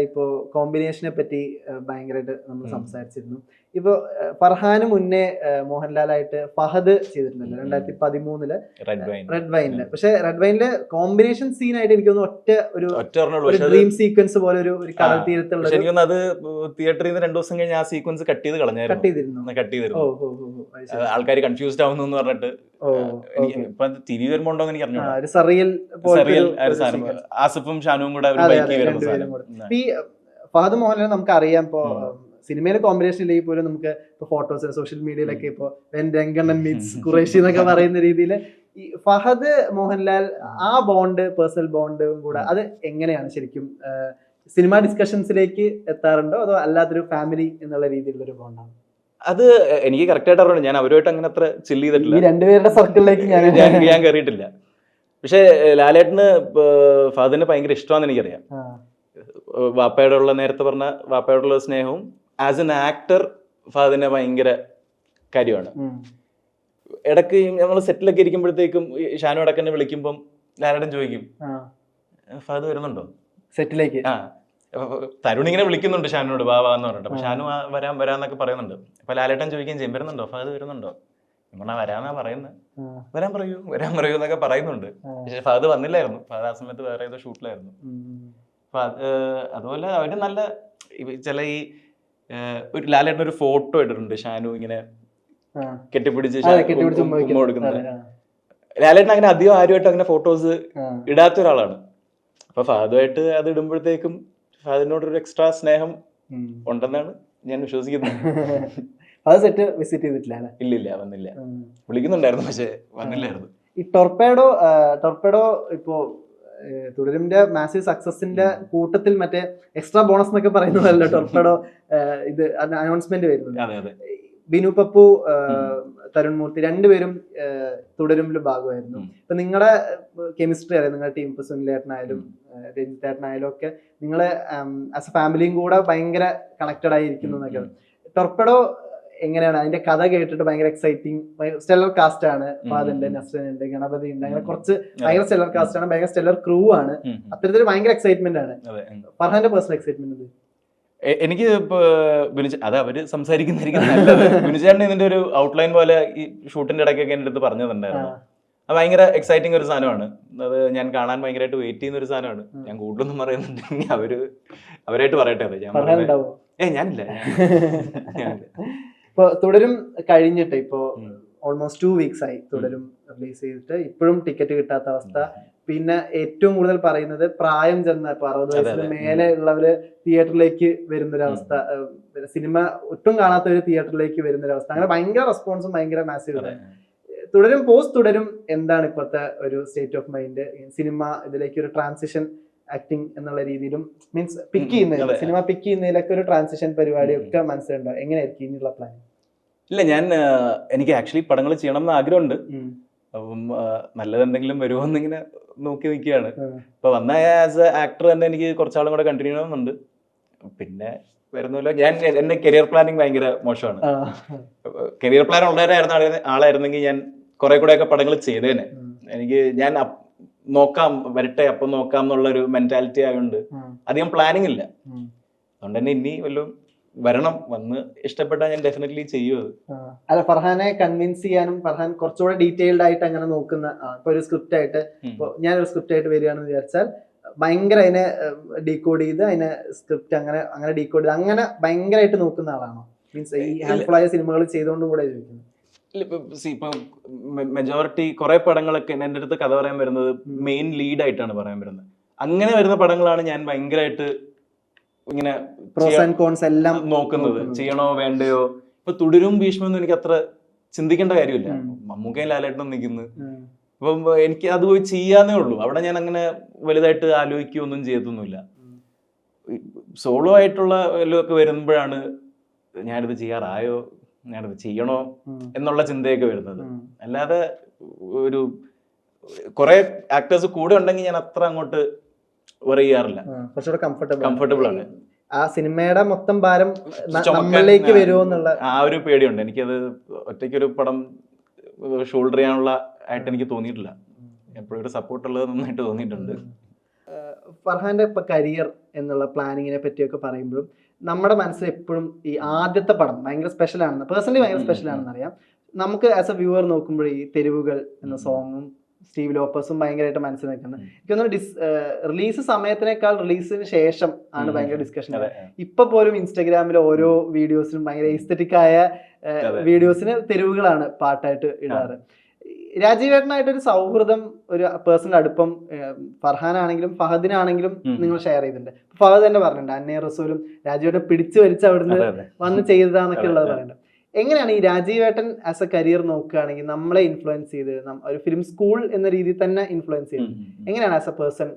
ഇപ്പോ കോമ്പിനേഷനെ പറ്റി ഭയങ്കരമായിട്ട് നമ്മൾ സംസാരിച്ചിരുന്നു. ഇപ്പൊ ഫർഹാന് മുന്നേ മോഹൻലാലായിട്ട് ഫഹദ് ചെയ്തിട്ടുണ്ടല്ലോ 2013 റെഡ് വൈനില്. പക്ഷെ റെഡ് വൈനിലെ കോമ്പിനേഷൻ സീൻ ആയിട്ട് എനിക്ക് തോന്നുന്നു ഒറ്റ ഡ്രീം സീക്വൻസ് പോലെ ഒരു കടൽ തീരത്തുള്ള എനിക്കൊന്ന് അത് തിയേറ്ററിൽ നിന്ന് 2 ദിവസം കഴിഞ്ഞ് ആ സീക്വൻസ് കട്ട് ചെയ്തിരുന്നു. ആൾക്കാർ കൺഫ്യൂസ്ഡ് ആവുന്നു എന്ന് പറഞ്ഞിട്ട് ഇപ്പൊ തിരി വരുമ്പോ ഉണ്ടോ എനിക്ക് അറിഞ്ഞു. ആസിഫും ഷാനുവും കൂടെ ഈ ഫഹദ് മോഹൻലാൽ നമുക്ക് അറിയാം. ഇപ്പൊ സിനിമയിലെ കോമ്പിനേഷൻ ഇല്ലെങ്കിൽ പോലും നമുക്ക് ഇപ്പൊ ഫോട്ടോസ് സോഷ്യൽ മീഡിയയിലൊക്കെ ഇപ്പൊ രംഗണ്ണൻ മീറ്റ്സ് ഖുറേഷി എന്നൊക്കെ പറയുന്ന രീതിയിൽ ഈ ഫഹദ് മോഹൻലാൽ ആ ബോണ്ട്, പേഴ്സണൽ ബോണ്ടും കൂടെ അത് എങ്ങനെയാണ് ശരിക്കും സിനിമ ഡിസ്കഷൻസിലേക്ക് എത്താറുണ്ടോ അതോ അല്ലാത്തൊരു ഫാമിലി എന്നുള്ള രീതിയിലുള്ള ഒരു ബോണ്ടാണ്? അത് എനിക്ക് കറക്റ്റ് ആയിട്ട് അറിയണം. ഞാൻ അവരുമായിട്ട് അങ്ങനെ അത്ര ചില്ല് ചെയ്തിട്ടില്ല. ഈ രണ്ടുപേരുടെ സർക്കിളിലേക്ക് ഞാൻ കയറിയിട്ടില്ല. പക്ഷെ ലാലേട്ടന് ഫഹദിനെ ഭയങ്കര ഇഷ്ടമാണെന്ന് എനിക്കറിയാം. വാപ്പയോടുള്ള, നേരത്തെ പറഞ്ഞ വാപ്പയോടുള്ള സ്നേഹവും ആസ് എൻ ആക്ടർ ഫഹദിനെ ഭയങ്കര കാര്യമാണ്. ഇടയ്ക്ക് ഞങ്ങൾ സെറ്റിലൊക്കെ ഇരിക്കുമ്പോഴത്തേക്കും ഷാനു ഇടയ്ക്ക് വിളിക്കുമ്പം ലാലേട്ടൻ ചോദിക്കും ഫഹദ് വരുന്നുണ്ടോ സെറ്റിലേക്ക്. തരുൺ ഇങ്ങനെ വിളിക്കുന്നുണ്ട് ഷാനുനോട് വാന്ന് പറഞ്ഞിട്ട്. അപ്പൊ ഷാനു വരാന്നൊക്കെ പറയുന്നുണ്ട്. അപ്പൊ ലാലേട്ടൻ ചോദിക്കുകയും ചെയ്യും വരുന്നുണ്ടോ ഫഹദ് വരുന്നുണ്ടോ. നമ്മളാ വരാന്നാ പറയുന്നത്. വരാൻ പറയൂ എന്നൊക്കെ പറയുന്നുണ്ട്. പക്ഷെ ഫഹദ് വന്നില്ലായിരുന്നു. ഫഹദ് ആ സമയത്ത് വേറെ ഏതോ ഷൂട്ടിലായിരുന്നു. അപ്പൊ അതുപോലെ അവര് നല്ല ചില ഈ ഒരു ലാലേട്ടൻ ഒരു ഫോട്ടോ ഇട്ടിട്ടുണ്ട് ഷാനു ഇങ്ങനെ കെട്ടിപ്പിടിച്ച് കൊടുക്കുന്നത്. ലാലേട്ടൻ അങ്ങനെ അധികം ആരുമായിട്ട് അങ്ങനെ ഫോട്ടോസ് ഇടാത്ത ഒരാളാണ്. അപ്പൊ ഫഹദുമായിട്ട് അത് ഇടുമ്പോഴത്തേക്കും ഫഹദിനോടൊരു എക്സ്ട്രാ സ്നേഹം ഉണ്ടെന്നാണ് ഞാൻ വിശ്വസിക്കുന്നത്. അത് സെറ്റ് വിസിറ്റ് ചെയ്തിട്ടില്ല? ഇല്ലില്ല, വന്നില്ല. വിളിക്കുന്നുണ്ടായിരുന്നു പക്ഷെ വന്നില്ലായിരുന്നു. ഈ ടൊർപേഡോ ഇപ്പോ തുടരുമിന്റെ മാസീവ് സക്സസിന്റെ കൂട്ടത്തിൽ മറ്റേ എക്സ്ട്രാ ബോണസ് എന്നൊക്കെ പറയുന്നതല്ലോ ടൊർപേഡോ ഇത് അനൗൺസ്മെന്റ് വരുന്നത്. ബിനു പപ്പു, തരുൺ മൂർത്തി രണ്ടുപേരും തുടരുമില് ഭാഗമായിരുന്നു. ഇപ്പൊ നിങ്ങളുടെ കെമിസ്ട്രി അറിയാം, നിങ്ങളുടെ ടീം ഇപ്പൊ സുനിലേട്ടനായാലും രഞ്ജിത്തേട്ടനായാലും ഒക്കെ നിങ്ങള് ആസ് എ ഫാമിലിയും കൂടെ ഭയങ്കര കണക്റ്റഡ് ആയിരിക്കുന്നു എന്നൊക്കെ. ടൊർപേഡോ എങ്ങനെയാണ്? അതിന്റെ കഥ കേട്ടിട്ട് ഭയങ്കര എക്സൈറ്റിംഗ്, സ്റ്റെല്ലർ കാസ്റ്റ് ആണ്. ഫാദുണ്ട്, നസ്രനുണ്ട്, ഗണപതി ഉണ്ട്, അങ്ങനെ കുറച്ച് ഭയങ്കര സ്റ്റെല്ലർ കാസ്റ്റ് ആണ്, ഭയങ്കര സ്റ്റെല്ലർ ക്രൂ ആണ്. അത്തരത്തിൽ ഭയങ്കര എക്സൈറ്റ്മെന്റ് ആണ്. ഫർഹാന്റെ പേഴ്സണൽ എക്സൈറ്റ്മെന്റ് എനിക്ക് ഇപ്പൊ അത് അവര് സംസാരിക്കുന്നതായിരിക്കും നല്ലത്. ബിനുചേട്ടൻ ഇതിന്റെ ഒരു ഔട്ട്ലൈൻ പോലെ ഈ ഷൂട്ടിന്റെ ഇടയ്ക്കൊക്കെ എന്റെ അടുത്ത് പറഞ്ഞിട്ടുണ്ടായിരുന്നു. അത് ഭയങ്കര എക്സൈറ്റിംഗ് ഒരു സാധനമാണ്. അത് ഞാൻ കാണാൻ ഭയങ്കരമായിട്ട് വെയിറ്റ് ചെയ്യുന്ന ഒരു സാധനമാണ്. ഞാൻ കൂടുതലൊന്നും പറയുന്നുണ്ടെങ്കിൽ അവരായിട്ട് പറയട്ടെ. അത് ഞാനില്ല. ഇപ്പൊ തുടരും കഴിഞ്ഞിട്ട് ഇപ്പോ ഓൾമോസ്റ്റ് 2 weeks ആയി തുടരും റിലീസ് ചെയ്തിട്ട്, ഇപ്പോഴും ടിക്കറ്റ് കിട്ടാത്ത അവസ്ഥ. പിന്നെ ഏറ്റവും കൂടുതൽ പറയുന്നത് പ്രായം ചെന്ന ഇപ്പൊ 60 വയസ്സിന് മേലെ ഉള്ളവര് തിയേറ്ററിലേക്ക് വരുന്നൊരവസ്ഥ, സിനിമ ഒട്ടും കാണാത്തവര് തിയേറ്ററിലേക്ക് വരുന്നൊരവസ്ഥ. അങ്ങനെ ഭയങ്കര റെസ്പോൺസും ഭയങ്കര മാസീവ്. തുടരും പോസ്റ്റ് തുടരും എന്താണ് ഇപ്പോഴത്തെ ഒരു സ്റ്റേറ്റ് ഓഫ് മൈൻഡ്? സിനിമ ഇതിലേക്ക് ഒരു ട്രാൻസിഷൻ ആക്ടിങ് എന്നുള്ള രീതിയിലും മീൻസ് സിനിമ പിക്ക് ചെയ്യുന്നതിലൊക്കെ ഒരു ട്രാൻസിഷൻ പരിപാടിയൊക്കെ മനസ്സിലുണ്ടോ? എങ്ങനെയായിരിക്കും ഇനിയുള്ള പ്ലാൻ? ഇല്ല, എനിക്ക് ആക്ച്വലി പടങ്ങൾ ചെയ്യണം എന്ന് ആഗ്രഹമുണ്ട്. അപ്പം നല്ലതെന്തെങ്കിലും വരുമോ എന്നിങ്ങനെ നോക്കി നിൽക്കുകയാണ്. ഇപ്പൊ വന്ന ആസ് എ ആക്ടർ തന്നെ എനിക്ക് കുറച്ചാളും കൂടെ കണ്ടിന്യൂ ചെയ്യണമെന്നുണ്ട്. പിന്നെ വരുന്നല്ലോ, എന്റെ കരിയർ പ്ലാനിങ് ഭയങ്കര മോശമാണ്. കരിയർ പ്ലാൻ ഉള്ളവരായിരുന്ന ആളായിരുന്നെങ്കിൽ ഞാൻ കുറെ കൂടെ ഒക്കെ പടങ്ങൾ ചെയ്തേനെ. ഞാൻ വരട്ടെ അപ്പം നോക്കാം എന്നുള്ളൊരു മെന്റാലിറ്റി ആയതുകൊണ്ട് അധികം പ്ലാനിങ് ഇല്ല. അതുകൊണ്ട് തന്നെ ഇനി വല്ലതും വന്ന് ഇഷ്ടപ്പെട്ടാൽ ഞാൻ ഡെഫിനറ്റ്ലി ചെയ്യും. അല്ല, ഫർഹാനെ കൺവിൻസ് ചെയ്യാനും ഫർഹാൻ കുറച്ചുകൂടെ ഡീറ്റെയിൽഡ് ആയിട്ട് അങ്ങനെ നോക്കുന്ന, ഇപ്പൊ ഒരു സ്ക്രിപ്റ്റ് ആയിട്ട്, ഇപ്പൊ ഞാനൊരു സ്ക്രിപ്റ്റ് ആയിട്ട് വരികയാണെന്ന് വിചാരിച്ചാൽ ഭയങ്കര അതിനെ ഡീകോഡ് ചെയ്ത് അതിനെ സ്ക്രിപ്റ്റ് അങ്ങനെ ഡീകോഡ് ചെയ്ത് അങ്ങനെ ഭയങ്കരമായിട്ട് നോക്കുന്ന ആളാണോ? മീൻസ് ഈ ഹാൻഡ്ഫുൾ ആയ സിനിമകൾ ചെയ്തുകൊണ്ടും കൂടെ ചോദിക്കുന്നത്. ഇപ്പൊ മെജോറിറ്റി കുറെ പടങ്ങളൊക്കെ എൻ്റെ അടുത്ത് കഥ പറയാൻ വരുന്നത് മെയിൻ ലീഡ് ആയിട്ടാണ് പറയാൻ വരുന്നത്. അങ്ങനെ വരുന്ന പടങ്ങളാണ് ഞാൻ ഭയങ്കരമായിട്ട് ഇങ്ങനെ പ്രോസ് ആൻഡ് കോൺസ് എല്ലാം നോക്കുന്നത്, ചെയ്യണോ വേണ്ടയോ. ഇപ്പൊ തുടരും ഭീഷ്മൊന്നും എനിക്ക് അത്ര ചിന്തിക്കേണ്ട കാര്യമില്ല. മമ്മൂക്കയും ലാലേട്ടനും നിൽക്കുന്നു. അപ്പം എനിക്ക് അത് പോയി ചെയ്യാന്നേ ഉള്ളൂ. അവിടെ ഞാൻ അങ്ങനെ വലുതായിട്ട് ആലോചിക്കുകയൊന്നും ചെയ്തൊന്നുമില്ല. സോളോ ആയിട്ടുള്ള വല്ലതൊക്കെ വരുമ്പോഴാണ് ഞാനിത് ചെയ്യാറായോ, ഞാനിത് ചെയ്യണോ എന്നുള്ള ചിന്തയൊക്കെ വരുന്നത്. അല്ലാതെ ഒരു കുറെ ആക്ടേഴ്സ് കൂടെ ഉണ്ടെങ്കിൽ ഞാൻ അത്ര അങ്ങോട്ട് വറി ചെയ്യാറില്ല. കംഫർട്ടബിൾ ആണ്. ആ സിനിമയുടെ മൊത്തം ഭാരം നമ്മളിലേക്ക് വരുമോ എന്നുള്ള ആ ഒരു പേടിയുണ്ട്. എനിക്കത് ഒറ്റയ്ക്കൊരു പടം ഷോൾഡർ ചെയ്യാനുള്ള ആയിട്ട് എനിക്ക് തോന്നിയിട്ടില്ല. എപ്പോഴും ഒരു സപ്പോർട്ട് ഉള്ളത് നന്നായിട്ട് തോന്നിയിട്ടുണ്ട്. ഫർഹാന്റെ ഇപ്പൊ കരിയർ എന്നുള്ള പ്ലാനിങ്ങിനെ പറ്റിയൊക്കെ പറയുമ്പോഴും നമ്മുടെ മനസ്സിൽ എപ്പോഴും ഈ ആദ്യത്തെ പടം ഭയങ്കര സ്പെഷ്യൽ ആണെന്ന്, പേഴ്സണലി ഭയങ്കര സ്പെഷ്യൽ ആണെന്ന് അറിയാം. നമുക്ക് ആസ് എ വ്യൂവർ നോക്കുമ്പോൾ ഈ തെരുവുകൾ എന്ന സോങ്ങും സ്റ്റീവ് ലോപ്പസും ഭയങ്കരമായിട്ട് മനസ്സിൽ നിൽക്കുന്നത്. എനിക്കൊന്ന് റിലീസ് സമയത്തിനേക്കാൾ റിലീസിന് ശേഷം ആണ് ഭയങ്കര ഡിസ്കഷൻ. ഇപ്പൊ പോലും ഇൻസ്റ്റാഗ്രാമിൽ ഓരോ വീഡിയോസിനും ഭയങ്കര എസ്തെറ്റിക് ആയ വീഡിയോസിന് തെരുവുകളാണ് പാട്ടായിട്ട് ഇടാറ്. രാജീവേട്ടനായിട്ടൊരു സൗഹൃദം, ഒരു പേഴ്സണൽ അടുപ്പം ഫർഹാനാണെങ്കിലും ഫഹദിനാണെങ്കിലും നിങ്ങൾ ഷെയർ ചെയ്തിട്ടുണ്ട്. ഫഹദ് തന്നെ പറഞ്ഞിട്ടുണ്ട് അന്നേ റസൂലും രാജീവേട്ടൻ പിടിച്ചു വലിച്ച് അവിടുന്ന് വന്ന് ചെയ്തതാന്നൊക്കെ ഉള്ളത് പറയുന്നുണ്ട്. എങ്ങനെയാണ് ഈ രാജീവേട്ടൻ ആസ് എ കരിയർ നോക്കുകയാണെങ്കിൽ നമ്മളെ ഇൻഫ്ലുവൻസ് ചെയ്ത് ഒരു ഫിലിം സ്കൂൾ എന്ന രീതിയിൽ തന്നെ ഇൻഫ്ലുവൻസ് ചെയ്ത് എങ്ങനെയാണ് as A person,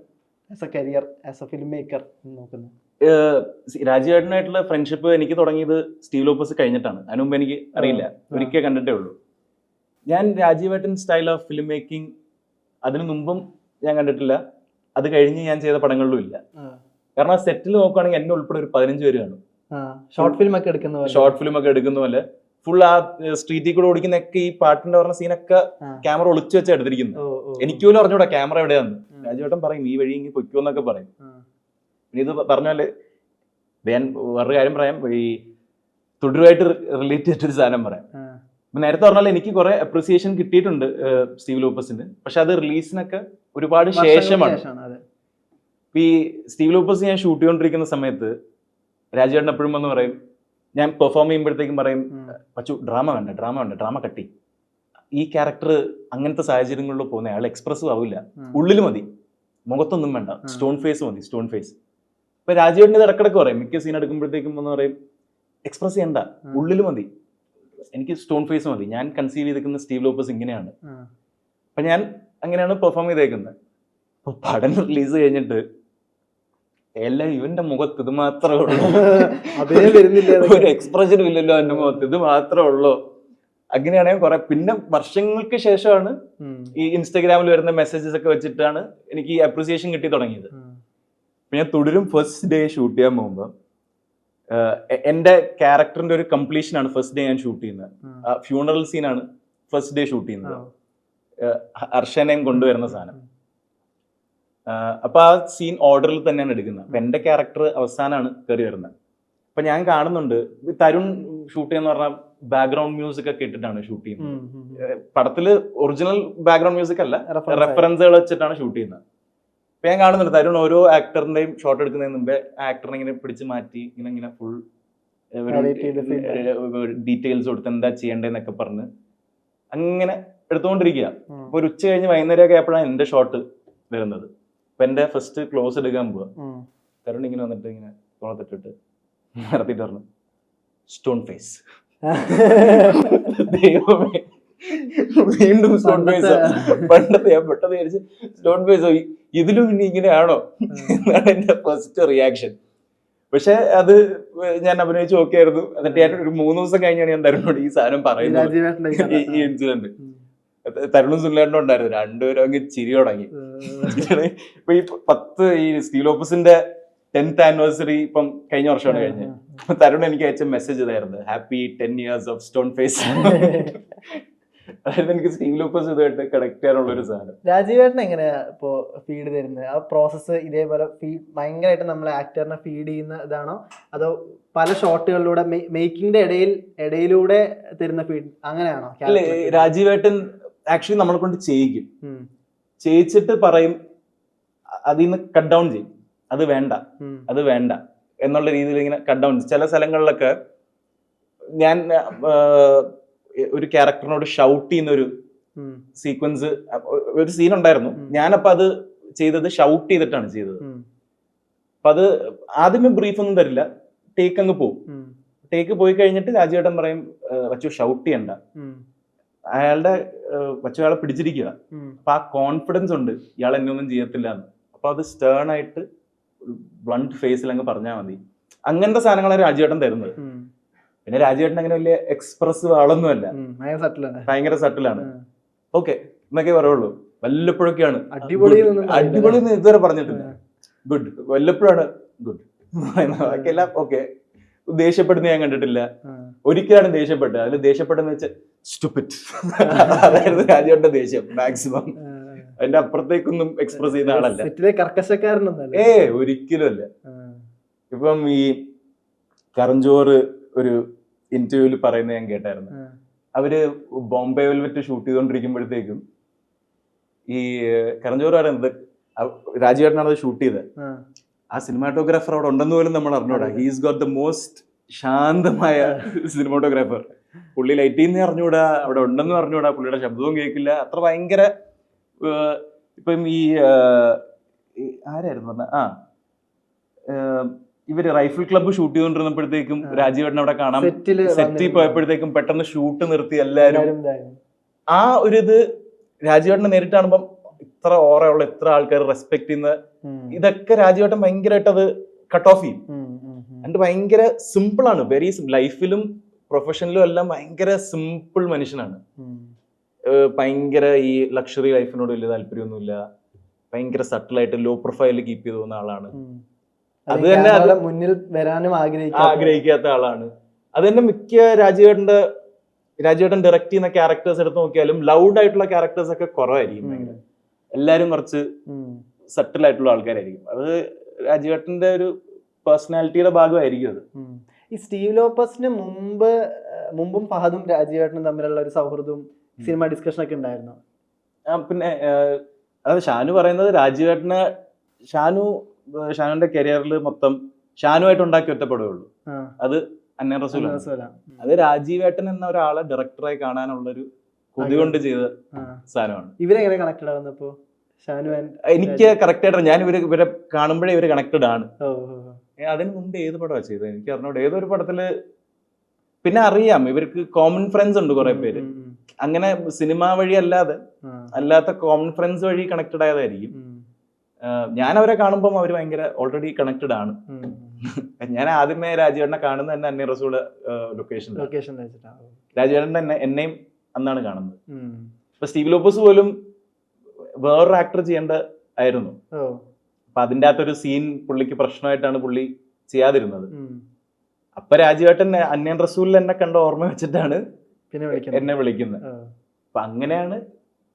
as A career, as A film maker നോക്കുന്നത്? രാജീവേട്ടനായിട്ടുള്ള ഫ്രണ്ട്ഷിപ്പ് എനിക്ക് തുടങ്ങിയത് സ്റ്റീവ് ലോപ്പസ് കഴിഞ്ഞിട്ടാണ്. അതിന് മുമ്പ് എനിക്ക് അറിയില്ല, ഒരിക്കൽ കണ്ടിട്ടേ ഉള്ളൂ. ഞാൻ രാജീവേട്ടൻ സ്റ്റൈൽ ഓഫ് ഫിലിം മേക്കിംഗ് അതിനു മുമ്പും ഞാൻ കണ്ടിട്ടില്ല, അത് കഴിഞ്ഞ് ഞാൻ ചെയ്ത പടങ്ങളിലും ഇല്ല. കാരണം സെറ്റിൽ നോക്കുകയാണെങ്കിൽ എന്നെ ഉൾപ്പെടെ ഒരു 15 പേര് കാണും. ഷോർട്ട് ഫിലിം ഒക്കെ എടുക്കുന്ന പോലെ ഫുൾ ആ സ്ട്രീറ്റിൽ കൂടെ ഓടിക്കുന്നൊക്കെ ഈ പാട്ടിന്റെ പറഞ്ഞ സീനൊക്കെ ക്യാമറ ഒളിച്ചു വെച്ചാ എടുത്തിരിക്കുന്നത്. എനിക്ക് പോലും അറിഞ്ഞൂടാ ക്യാമറ എവിടെയാന്ന്. രാജീവേട്ടൻ പറയും ഈ വഴി ഇങ്ങനെ പൊയ്ക്കോന്നൊക്കെ പറയും. ഇത് പറഞ്ഞാല് ഞാൻ വേറൊരു കാര്യം പറയാം, ഈ തുടരുമായിട്ട് റിലേറ്റ് ചെയ്തിട്ടൊരു സാധനം പറയാം. നേരത്തെ പറഞ്ഞാൽ എനിക്ക് കുറെ അപ്രിസിയേഷൻ കിട്ടിയിട്ടുണ്ട് സ്റ്റീവ് ലോപ്പസിന്, പക്ഷെ അത് റിലീസിനൊക്കെ ഒരുപാട് ശേഷമാണ്. ഈ സ്റ്റീവ് ലോപ്പസ് ഞാൻ ഷൂട്ട് ചെയ്തുകൊണ്ടിരിക്കുന്ന സമയത്ത് രാജീവേട്ടൻ എപ്പോഴും വന്ന് പറയും, ഞാൻ പെർഫോം ചെയ്യുമ്പോഴത്തേക്കും പറയും, പച്ചു ഡ്രാമ വേണ്ട, ഡ്രാമ കട്ടി. ഈ ക്യാരക്ടർ അങ്ങനത്തെ സാഹചര്യങ്ങളിൽ പോകുന്ന അയാൾ എക്സ്പ്രസീവ് ആവില്ല, ഉള്ളിൽ മതി, മുഖത്തൊന്നും വേണ്ട, സ്റ്റോൺ ഫേസ് മതി, സ്റ്റോൺ ഫേസ്. ഇപ്പൊ രാജീവേട്ടൻ ഇത് ഇടക്കിടക്ക് പറയും, മിക്ക സീൻ എടുക്കുമ്പോഴത്തേക്കും എന്ന് പറയും എക്സ്പ്രസ് ചെയ്യണ്ട, ഉള്ളിൽ മതി, എനിക്ക് സ്റ്റോൺ ഫേസ് മതി. ഞാൻ കൺസീവ് ചെയ്തേക്കുന്ന സ്റ്റീവ് ലോപ്പസ് ഇങ്ങനെയാണ്. അപ്പൊ ഞാൻ അങ്ങനെയാണ് പെർഫോം ചെയ്തേക്കുന്നത്. അപ്പൊ പടം റിലീസ് കഴിഞ്ഞിട്ട് എല്ലാം ഇവന്റെ മുഖത്ത് ഇത് മാത്രമേ ഉള്ളൂ, ഒരു എക്സ്പ്രഷനും ഇല്ലല്ലോ എന്റെ മുഖത്ത്, ഇത് മാത്രമേ ഉള്ളൂ. അങ്ങനെയാണെങ്കിൽ കുറെ പിന്നെ വർഷങ്ങൾക്ക് ശേഷമാണ് ഈ ഇൻസ്റ്റാഗ്രാമിൽ വരുന്ന മെസ്സേജസ് ഒക്കെ വെച്ചിട്ടാണ് എനിക്ക് ഈ അപ്രിസിയേഷൻ കിട്ടി തുടങ്ങിയത്. അപ്പൊ ഞാൻ തുടരും ഫസ്റ്റ് ഡേ ഷൂട്ട് ചെയ്യാൻ പോകുമ്പോൾ എന്റെ ക്യാരക്ടറിന്റെ ഒരു കംപ്ലീഷൻ ആണ് ഫസ്റ്റ് ഡേ ഞാൻ ഷൂട്ട് ചെയ്യുന്നത്. ഫ്യൂണറൽ സീനാണ് ഫസ്റ്റ് ഡേ ഷൂട്ട് ചെയ്യുന്നത്, അർഷനെയും കൊണ്ടുവരുന്ന സാധനം. അപ്പൊ ആ സീൻ ഓർഡറിൽ തന്നെയാണ് എടുക്കുന്നത്. അപ്പൊ എന്റെ ക്യാരക്ടർ അവസാനമാണ് കയറി വരുന്നത്. അപ്പൊ ഞാൻ കാണുന്നുണ്ട് തരുൺ ഷൂട്ട് ചെയ്യുന്ന പറഞ്ഞാൽ ബാക്ക്ഗ്രൗണ്ട് മ്യൂസിക് ഒക്കെ ഇട്ടിട്ടാണ് ഷൂട്ട് ചെയ്യുന്നത്. പടത്തില് ഒറിജിനൽ ബാക്ക്ഗ്രൗണ്ട് മ്യൂസിക് അല്ല, റെഫറൻസുകൾ വെച്ചിട്ടാണ് ഷൂട്ട് ചെയ്യുന്നത്. അപ്പൊ ഞാൻ കാണുന്നുണ്ട് തരുൺ ഓരോ ആക്ടറിന്റെയും ഷോട്ട് എടുക്കുന്നതിന് മുമ്പേ ആക്ടറിനെ ഇങ്ങനെ പിടിച്ച് മാറ്റി ഇങ്ങനെ ഫുൾ ഡീറ്റെയിൽസ് കൊടുത്ത് എന്താ ചെയ്യേണ്ടതെന്നൊക്കെ പറഞ്ഞ് അങ്ങനെ എടുത്തുകൊണ്ടിരിക്കുക. അപ്പൊ ഒരു ഉച്ച കഴിഞ്ഞ് വൈകുന്നേരമൊക്കെ ആയപ്പോഴാണ് എന്റെ ഷോട്ട് വരുന്നത്. അപ്പൊ എന്റെ ഫസ്റ്റ് ക്ലോസ് എടുക്കാൻ പോവാ. തരുൺ ഇങ്ങനെ വന്നിട്ട് ഇങ്ങനെ കുളത്തിട്ടിട്ട് നടത്തിട്ട് പറഞ്ഞു സ്റ്റോൺ ഫേസ്. ദൈവമേ, വീണ്ടും സ്റ്റോൺ ഫേസ്. പണ്ടത്തെ ഞാൻ പെട്ടെന്ന് വിചാരിച്ച് സ്റ്റോൺ ഫേസോ, ഇതിലും ഇനി ഇങ്ങനെയാണോ എന്നാണ് എന്റെ ഫസ്റ്റ് റിയാക്ഷൻ. പക്ഷെ അത് ഞാൻ അഭിനയിച്ച് ഓക്കെ ആയിരുന്നു. എന്നിട്ട് ഞാൻ ഒരു 3 ദിവസം കഴിഞ്ഞാണ് ഞാൻ തരുണോട് ഈ സാധനം പറയുന്നത്, ഈ ഇൻസിഡന്റ്. തരുണും സുനിലേട്ടനും ഉണ്ടായിരുന്നു, രണ്ടുപേരും അങ്ങ് ചിരി തുടങ്ങി. ഇപ്പൊ ഈ സ്റ്റീവ് ലോപ്പസിന്റെ 10th ആനിവേഴ്സറി ഇപ്പം കഴിഞ്ഞ വർഷമാണ് കഴിഞ്ഞത്. തരുൺ എനിക്ക് അയച്ച മെസ്സേജ് ഇതായിരുന്നു, happy 10 years of stone face. അതായത് എനിക്ക് സ്റ്റീവ് ലോപ്പസ് ഇതുമായിട്ട് കണക്ട് ചെയ്യാനുള്ള ഒരു സാധനം. രാജീവേട്ടൻ എങ്ങനെയാ ഇപ്പോ ഫീഡ് തരുന്നത്? ആ പ്രോസസ്സ് ഇതേപോലെ ഭയങ്കരമായിട്ട് നമ്മളെ ആക്ടറിനെ ഫീഡ് ചെയ്യുന്ന ഇതാണോ, അതോ പല ഷോട്ടുകളിലൂടെ മേക്കിങ്ങിന്റെ ഇടയിലൂടെ തരുന്ന ഫീഡ് അങ്ങനെയാണോ? രാജീവേട്ടൻ ആക്ച്വലി നമ്മളെ കൊണ്ട് ചെയ്യിക്കും, ചെയ്യിച്ചിട്ട് പറയും അതിൽ നിന്ന് കട്ട് ഡൗൺ ചെയ്യും, അത് വേണ്ട എന്നുള്ള രീതിയിൽ ഇങ്ങനെ കട്ട് ഡൗൺ. ചില സ്ഥലങ്ങളിലൊക്കെ ഞാൻ ഒരു ക്യാരക്ടറിനോട് ഷൗട്ട് ചെയ്യുന്ന ഒരു സീക്വൻസ്, ഒരു സീൻ ഉണ്ടായിരുന്നു. ഞാനപ്പോ അത് ചെയ്തത് ഷൗട്ട് ചെയ്തിട്ടാണ് ചെയ്തത്. അപ്പൊ അത് ആദ്യമേ ബ്രീഫ് ഒന്നും തരില്ല, ടേക്ക് അങ്ങ് പോകും. ടേക്ക് പോയി കഴിഞ്ഞിട്ട് രാജീവേട്ടൻ പറയും വച്ചു ഷൗട്ട് ചെയ്യണ്ട, വച്ചു അയാളെ പിടിച്ചിരിക്കുക. അപ്പൊ ആ കോൺഫിഡൻസ് ഉണ്ട് ഇയാൾ എന്നെ ഒന്നും ചെയ്യത്തില്ല എന്ന്. അപ്പൊ അത് സ്റ്റേൺ ആയിട്ട് ബ്ലണ്ട് ഫേസിൽ അങ്ങ് പറഞ്ഞാൽ മതി. അങ്ങനത്തെ സാധനങ്ങളാണ് രാജീവേട്ടൻ തരുന്നത്. പിന്നെ രാജീവേട്ടൻ അങ്ങനെ വലിയ എക്സ്പ്രസീവ് ആളൊന്നുമല്ല, ഭയങ്കര സട്ടിലാണ്. ഓക്കെ എന്നൊക്കെ പറയുള്ളൂ. വല്ലപ്പോഴൊക്കെയാണ് അടിപൊളി എന്ന് ഇതുവരെ പറഞ്ഞിട്ടില്ല. ഗുഡ്, വല്ലപ്പോഴാണ് ഗുഡ്. ബാക്കിയെല്ലാം ഓക്കെ. ദേഷ്യപ്പെടുന്ന ഞാൻ കണ്ടിട്ടില്ല. ഒരിക്കലാണ് ദേഷ്യപ്പെട്ടത്. അതിൽ ദേഷ്യപ്പെട്ടെന്ന് വെച്ചാൽ സ്റ്റുപ്പിഡ്, അതായിരുന്നു രാജീവേട്ടന്റെ ദേഷ്യം മാക്സിമം. അതിന്റെ അപ്പുറത്തേക്കൊന്നും എക്സ്പ്രസ് ചെയ്യുന്ന ആളല്ല. സെറ്റിലെ കർക്കശക്കാരനൊന്നല്ല. ഒരിക്കലും അല്ല. ഇപ്പം ഈ കറഞ്ചോറ് ഒരു ഇന്റർവ്യൂവിൽ പറയുന്നത് ഞാൻ കേട്ടായിരുന്നു. അവര് ബോംബെ വെൽവെറ്റ് ഷൂട്ട് ചെയ്തോണ്ടിരിക്കുമ്പോഴത്തേക്കും ഈ കറഞ്ചോറ് പറയുന്നത് രാജീവേട്ടനാണ് അത് ഷൂട്ട് ചെയ്തത്. ആ സിനിമാറ്റോഗ്രാഫർ അവിടെ ഉണ്ടെന്ന് പോലും നമ്മൾ അറിഞ്ഞൂടാ. ഹീസ് ഗോട്ട് ദ മോസ്റ്റ് ശാന്തമായ സിനിമാറ്റോഗ്രാഫർ. പുള്ളി ലൈറ്റിന്ന് അറിഞ്ഞൂടാ, അവിടെ ഉണ്ടെന്ന് അറിഞ്ഞൂടാ, പുള്ളിയുടെ ശബ്ദവും കേൾക്കില്ല. അത്ര ഭയങ്കര ഇപ്പം ഈ ആരായിരുന്നു പറഞ്ഞ ഇവര് റൈഫിൾ ക്ലബ്ബ് ഷൂട്ട് ചെയ്തോണ്ടിരുന്നപ്പോഴത്തേക്കും രാജീവേട്ടൻ അവിടെ കാണാം. സെറ്റിൽ പോയപ്പോഴത്തേക്കും പെട്ടെന്ന് ഷൂട്ട് നിർത്തി എല്ലാരും. ആ ഒരു ഇത് രാജീവേട്ടനെ നേരിട്ട് കാണുമ്പം ഇത്ര ഓറയുള്ള ഇത്ര ആൾക്കാർ റെസ്പെക്ട് ചെയ്യുന്ന ഇതൊക്കെ രാജീവേട്ടൻ ഭയങ്കരമായിട്ട് അത് കട്ട് ഓഫ് ചെയ്യും. എന്നിട്ട് ഭയങ്കര സിമ്പിൾ ആണ്. വെരി ലൈഫിലും പ്രൊഫഷനിലും എല്ലാം ഭയങ്കര സിമ്പിൾ മനുഷ്യനാണ്. ഭയങ്കര ഈ ലക്ഷറി ലൈഫിനോട് വലിയ താല്പര്യമൊന്നുമില്ല. ഭയങ്കര സട്ടിലായിട്ട് ലോ പ്രൊഫൈൽ കീപ്പ് ചെയ്ത് പോകുന്ന ആളാണ്. അത് തന്നെ മുന്നിൽ വരാനും ആഗ്രഹിക്കാത്ത ആളാണ്. അത് തന്നെ മിക്ക രാജീവേട്ടൻ ഡയറക്ട് ചെയ്യുന്ന ക്യാരക്ടേഴ്സ് എടുത്ത് നോക്കിയാലും ലൗഡ് ആയിട്ടുള്ള ക്യാരക്ടേഴ്സ് ഒക്കെ കുറവായിരിക്കും. എല്ലാരും കുറച്ച് സട്ടിൽ ആയിട്ടുള്ള ആൾക്കാരായിരിക്കും. അത് രാജീവേട്ടന്റെ ഒരു പേഴ്സണാലിറ്റിയുടെ ഭാഗമായിരിക്കും അത്. ഈ സ്റ്റീവ് ലോപ്പസിന് മുമ്പും ഫഹദും രാജീവേട്ടനും തമ്മിലുള്ള ഒരു സൗഹൃദവും സിനിമ ഡിസ്കഷൻ ഒക്കെ ഉണ്ടായിരുന്നു. പിന്നെ അത് ഷാനു പറയുന്നത് ഷാനുവിന്റെ കരിയറിൽ മൊത്തം ഷാനുമായിട്ട് ഉണ്ടാക്കി ഒറ്റപ്പെടുകയുള്ളൂ. അത് അന്നേ റസൂലാണ്. അത് രാജീവേട്ടൻ എന്ന ഒരാളെ ഡയറക്ടറായി കാണാനുള്ളൊരു കൊതി കൊണ്ട് ചെയ്ത സാധനമാണ്. ഇവരെങ്ങനെ കണക്റ്റഡ് ആവുന്നപ്പോ? എനിക്ക് കറക്റ്റ് ആയിട്ട് ഞാൻ ഇവരെ കാണുമ്പോഴേ ഇവര് കണക്റ്റഡ് ആണ്. അതിന് മുമ്പ് ഏത് പടമാണ് ചെയ്തത് എനിക്ക് അറിഞ്ഞോട്ടെ. ഏതൊരു പടത്തില് പിന്നെ അറിയാം ഇവർക്ക് കോമൺ ഫ്രണ്ട്സ് ഉണ്ട് കുറെ പേര്. അങ്ങനെ സിനിമ വഴി അല്ലാത്ത കോമൺ ഫ്രണ്ട്സ് വഴി കണക്റ്റഡ് ആയതായിരിക്കും. ഞാൻ അവരെ കാണുമ്പോൾ അവർ ഭയങ്കര ഓൾറെഡി കണക്റ്റഡ് ആണ്. ഞാൻ ആദ്യമേ രാജീവേട്ടനെ കാണുന്നത് തന്നെ അന്നേ റസൂൾ ലൊക്കേഷൻ. രാജീവേട്ടൻ തന്നെ എന്നെയും അന്നാണ് കാണുന്നത്. ഇപ്പൊ സ്റ്റീവ് ലോപ്പസ് പോലും വേറൊരു ആക്ടർ ചെയ്യേണ്ട ആയിരുന്നു. അപ്പൊ അതിൻ്റെ അകത്തൊരു സീൻ പുള്ളിക്ക് പ്രശ്നമായിട്ടാണ് പുള്ളി ചെയ്യാതിരുന്നത്. അപ്പൊ രാജീവേട്ടൻ അന്യൻ റസൂലിൽ എന്നെ കണ്ട ഓർമ്മ വെച്ചിട്ടാണ് എന്നെ വിളിക്കുന്നത്. അപ്പൊ അങ്ങനെയാണ്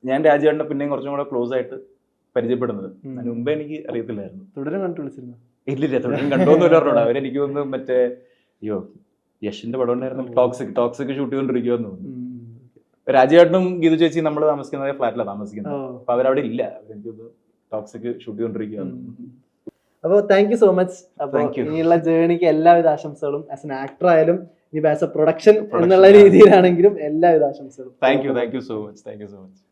ഞാൻ രാജീവേട്ടനെ പിന്നെയും കുറച്ചും കൂടെ ക്ലോസ് ആയിട്ട് പരിചയപ്പെടുന്നത്. അതിന് മുമ്പേ എനിക്ക് അറിയത്തില്ലായിരുന്നു. ഇല്ലില്ല, തുടരും കണ്ടോന്ന് പറഞ്ഞോടാ. അവരെനിക്ക് തോന്നുന്നു മറ്റേ യഷിന്റെ പടം ഉണ്ടായിരുന്നു, ടോക്സിക് ഷൂട്ട് ചെയ്തോണ്ടിരിക്കുമെന്ന് തോന്നുന്നു. രാജീവേട്ടനും ഗീതു ചേച്ചി നമ്മൾ താമസിക്കുന്ന ഫ്ലാറ്റിലാണ് താമസിക്കുന്നത്. അപ്പൊ അവരവിടെ ഇല്ല, അവരെനിക്ക് ടോക്സിക് ഷൂട്ട് ചെയ്തോണ്ടിരിക്കുകയാണ്. അപ്പോൾ താങ്ക് യു സോ മച്ച്. അപ്പോൾ ഇനിയുള്ള ജേണിക്ക് എല്ലാവിധ ആശംസകളും. ആസ് എൻ ആക്ടർ ആയാലും ഇനി ആസ് എ പ്രൊഡക്ഷൻ എന്നുള്ള രീതിയിലാണെങ്കിലും എല്ലാവിധ ആശംസകളും. Thank you so much.